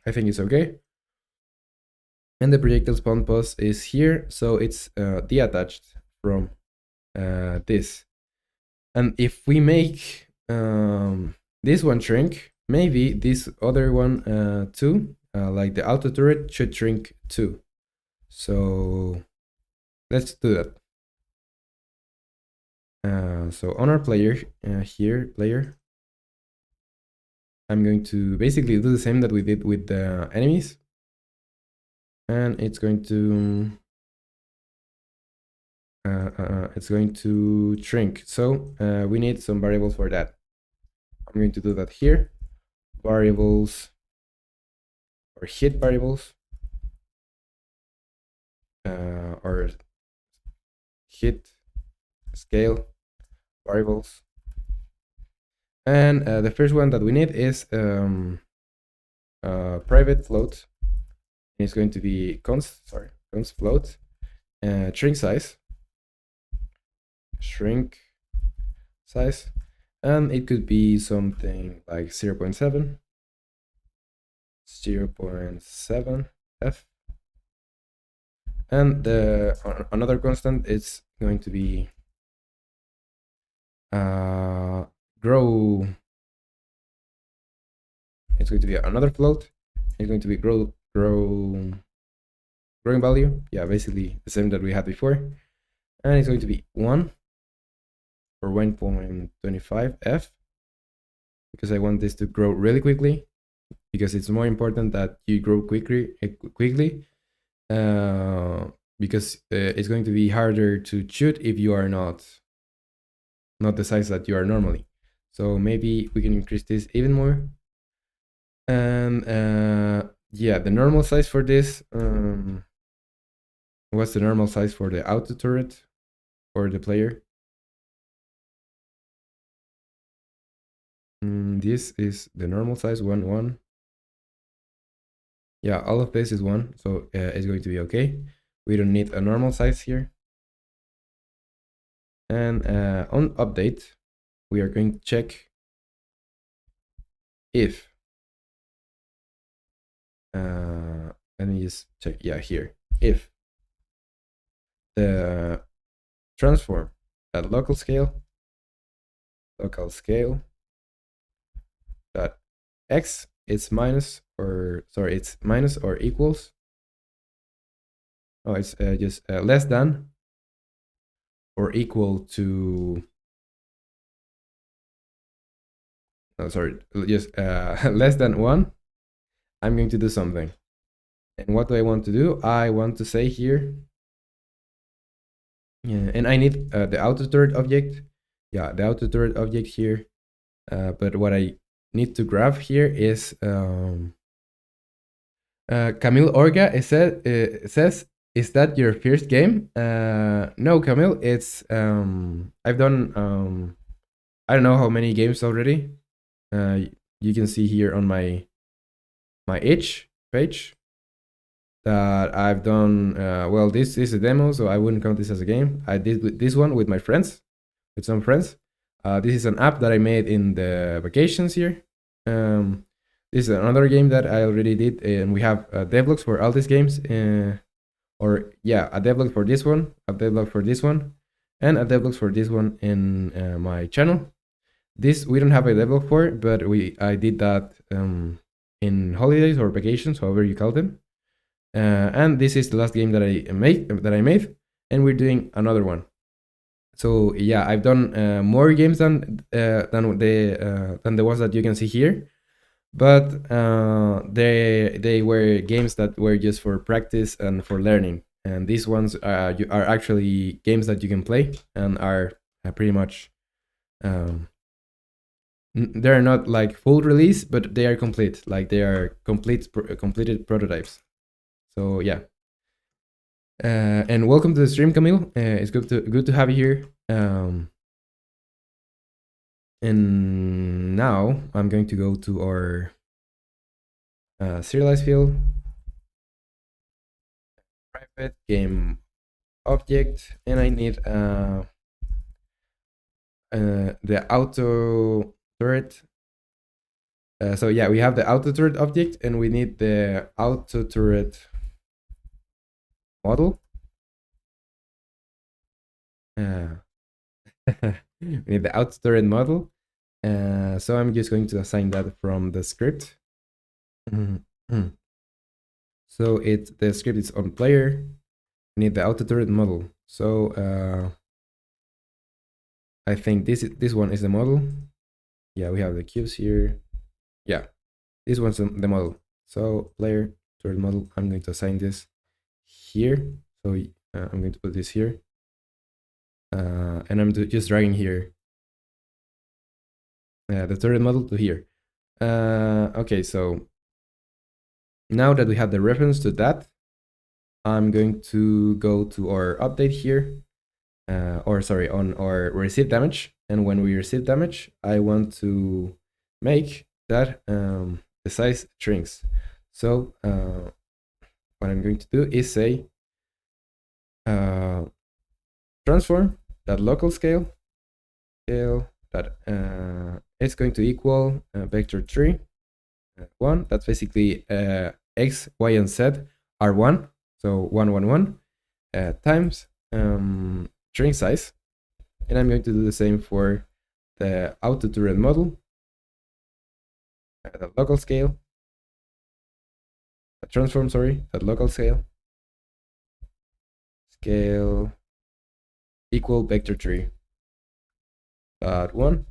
I think it's okay. And the projectile spawn post is here, so it's detached from this. And if we make this one shrink, maybe this other one too, like the auto turret, should shrink too. So let's do that. So on our player here, player, I'm going to basically do the same that we did with the enemies, and it's going to shrink. So we need some variables for that. I'm going to do that here. Variables or hit variables or hit scale variables. And the first one that we need is private float. It's going to be const float shrink size, and it could be something like 0.7 f, and the another constant is going to be grow. It's going to be another float. It's going to be growing value. Yeah, basically the same that we had before. And it's going to be 1 or 1.25 f, because I want this to grow really quickly, because it's more important that you grow quickly because it's going to be harder to shoot if you are not the size that you are normally. So maybe we can increase this even more. And yeah, the normal size for this, what's the normal size for the auto turret or the player? This is the normal size, 1. Yeah, all of this is 1, so it's going to be okay. We don't need a normal size here. And on update, we are going to check if let me just check. Yeah, here, if the transform at local scale that x is minus or it's minus or equals. Oh, it's just less than or equal to. No, sorry, just less than 1. I'm going to do something. And what do I want to do? I want to say here. Yeah, and I need the auto turret object. Yeah, the auto turret object here. But what I need to grab here is Camille Orga says, is that your first game? No, Camille, it's I've done I don't know how many games already. You can see here on my itch page that I've done. Well, this is a demo, so I wouldn't count this as a game. I did this one with my friends, with some friends. This is an app that I made in the vacations here. This is another game that I already did, and we have devlogs for all these games. Or yeah, a devlog for this one, a devlog for this one, and a devlog for this one in my channel. This we don't have a devlog for, but I did that in holidays or vacations, however you call them. And this is the last game that I made, and we're doing another one. So yeah, I've done more games than the ones that you can see here, but they were games that were just for practice and for learning. And these ones are actually games that you can play and are pretty much they're not like full release, but they are complete. Like they are completed prototypes. So yeah. And welcome to the stream, Camille. It's good to have you here. And now I'm going to go to our serialized field, private game object, and I need the auto turret. So yeah, we have the auto turret object, and we need the auto turret model. We need the auto turret model. So I'm just going to assign that from the script. So the script is on player. We need the auto turret model. So I think this one is the model. Yeah, we have the cubes here. Yeah, this one's the model. So player turret model. I'm going to assign this here. So I'm going to put this here. And I'm just dragging here the turret model to here. Okay, so now that we have the reference to that, I'm going to go to our update here, or sorry, on our receive damage. And when we receive damage, I want to make that the size shrinks. So what I'm going to do is say transform that local scale that it's going to equal vector 3 1. That's basically x, y, and z are 1, so 1 1 1 times string size. And I'm going to do the same for the auto turret model, the local scale, transform, sorry, that local scale equal vector 3 dot 1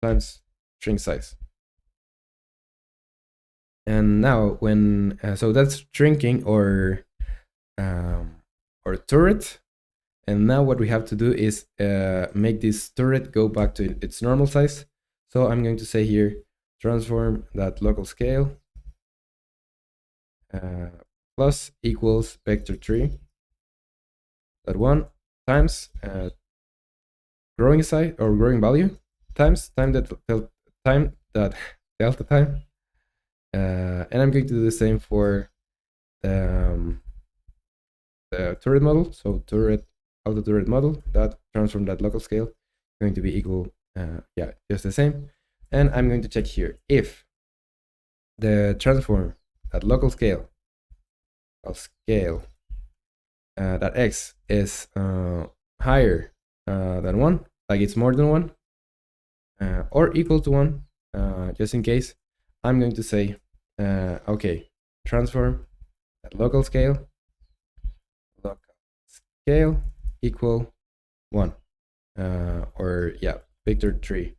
times string size. And now when so that's shrinking or turret. And now what we have to do is make this turret go back to its normal size. So I'm going to say here transform that local scale plus equals vector 3 dot 1 times growing size or growing value times delta time. And I'm going to do the same for the turret model. So auto turret model that transform that local scale is going to be equal, yeah, just the same. And I'm going to check here if the transform that local scale that x is higher than 1, like it's more than 1, or equal to 1, just in case. I'm going to say, okay, transform that local scale equal 1, or yeah, vector 3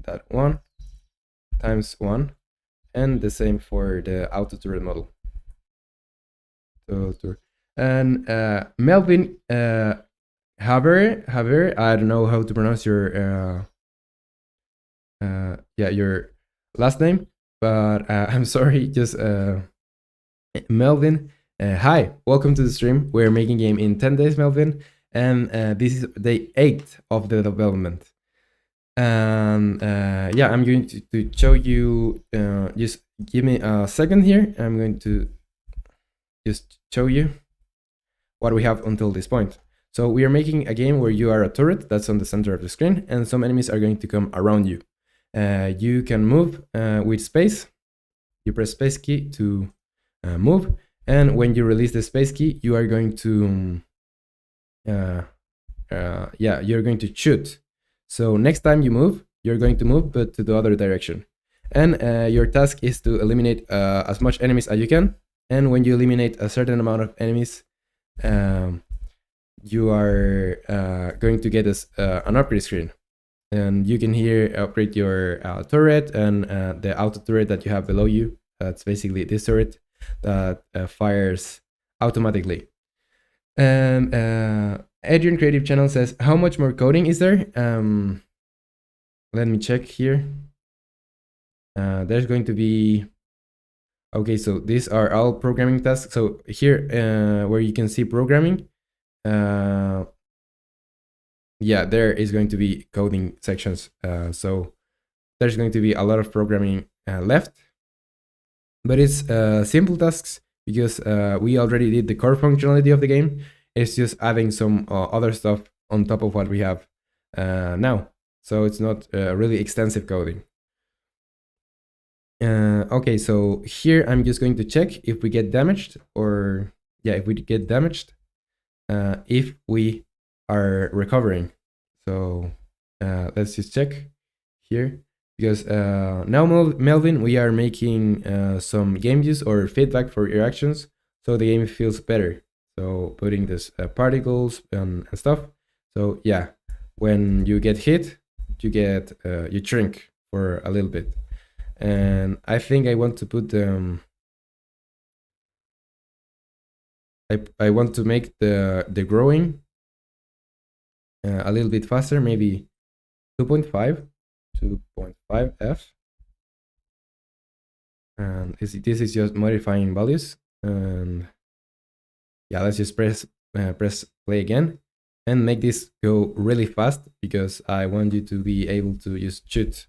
that 1 times 1, and the same for the auto turret model. And Melvin Haber, I don't know how to pronounce your your last name, but I'm sorry, just Melvin. Hi, welcome to the stream. We're making game in 10 days, Melvin, and this is day 8 of the development. And yeah, I'm going to show you, just give me a second here. I'm going to just show you what we have until this point. So we are making a game where you are a turret that's on the center of the screen, and some enemies are going to come around you. You can move with space, you press space key to move, and when you release the space key, you are going to yeah, you're going to shoot. So next time you move, you're going to move, but to the other direction. And your task is to eliminate as much enemies as you can. And when you eliminate a certain amount of enemies, um, you are going to get an upgrade screen. And you can here upgrade your turret and the auto turret that you have below you. That's basically this turret that fires automatically. And Adrian Creative Channel says, how much more coding is there? Let me check here. There's going to be, okay, so these are all programming tasks. So here, where you can see programming, yeah, there is going to be coding sections. So there's going to be a lot of programming left, but it's simple tasks because we already did the core functionality of the game. It's just adding some other stuff on top of what we have now. So it's not really extensive coding. Okay, so here I'm just going to check if we get damaged, or yeah, if we get damaged, if we are recovering. So let's just check here, because now Melvin, we are making some game use or feedback for your actions, so the game feels better. So putting this particles and stuff. So yeah, when you get hit, you get you shrink for a little bit. And I think I want to put I want to make the growing a little bit faster, maybe 2.5 f. And this is just modifying values. And yeah, let's just press play again and make this go really fast, because I want you to be able to just shoot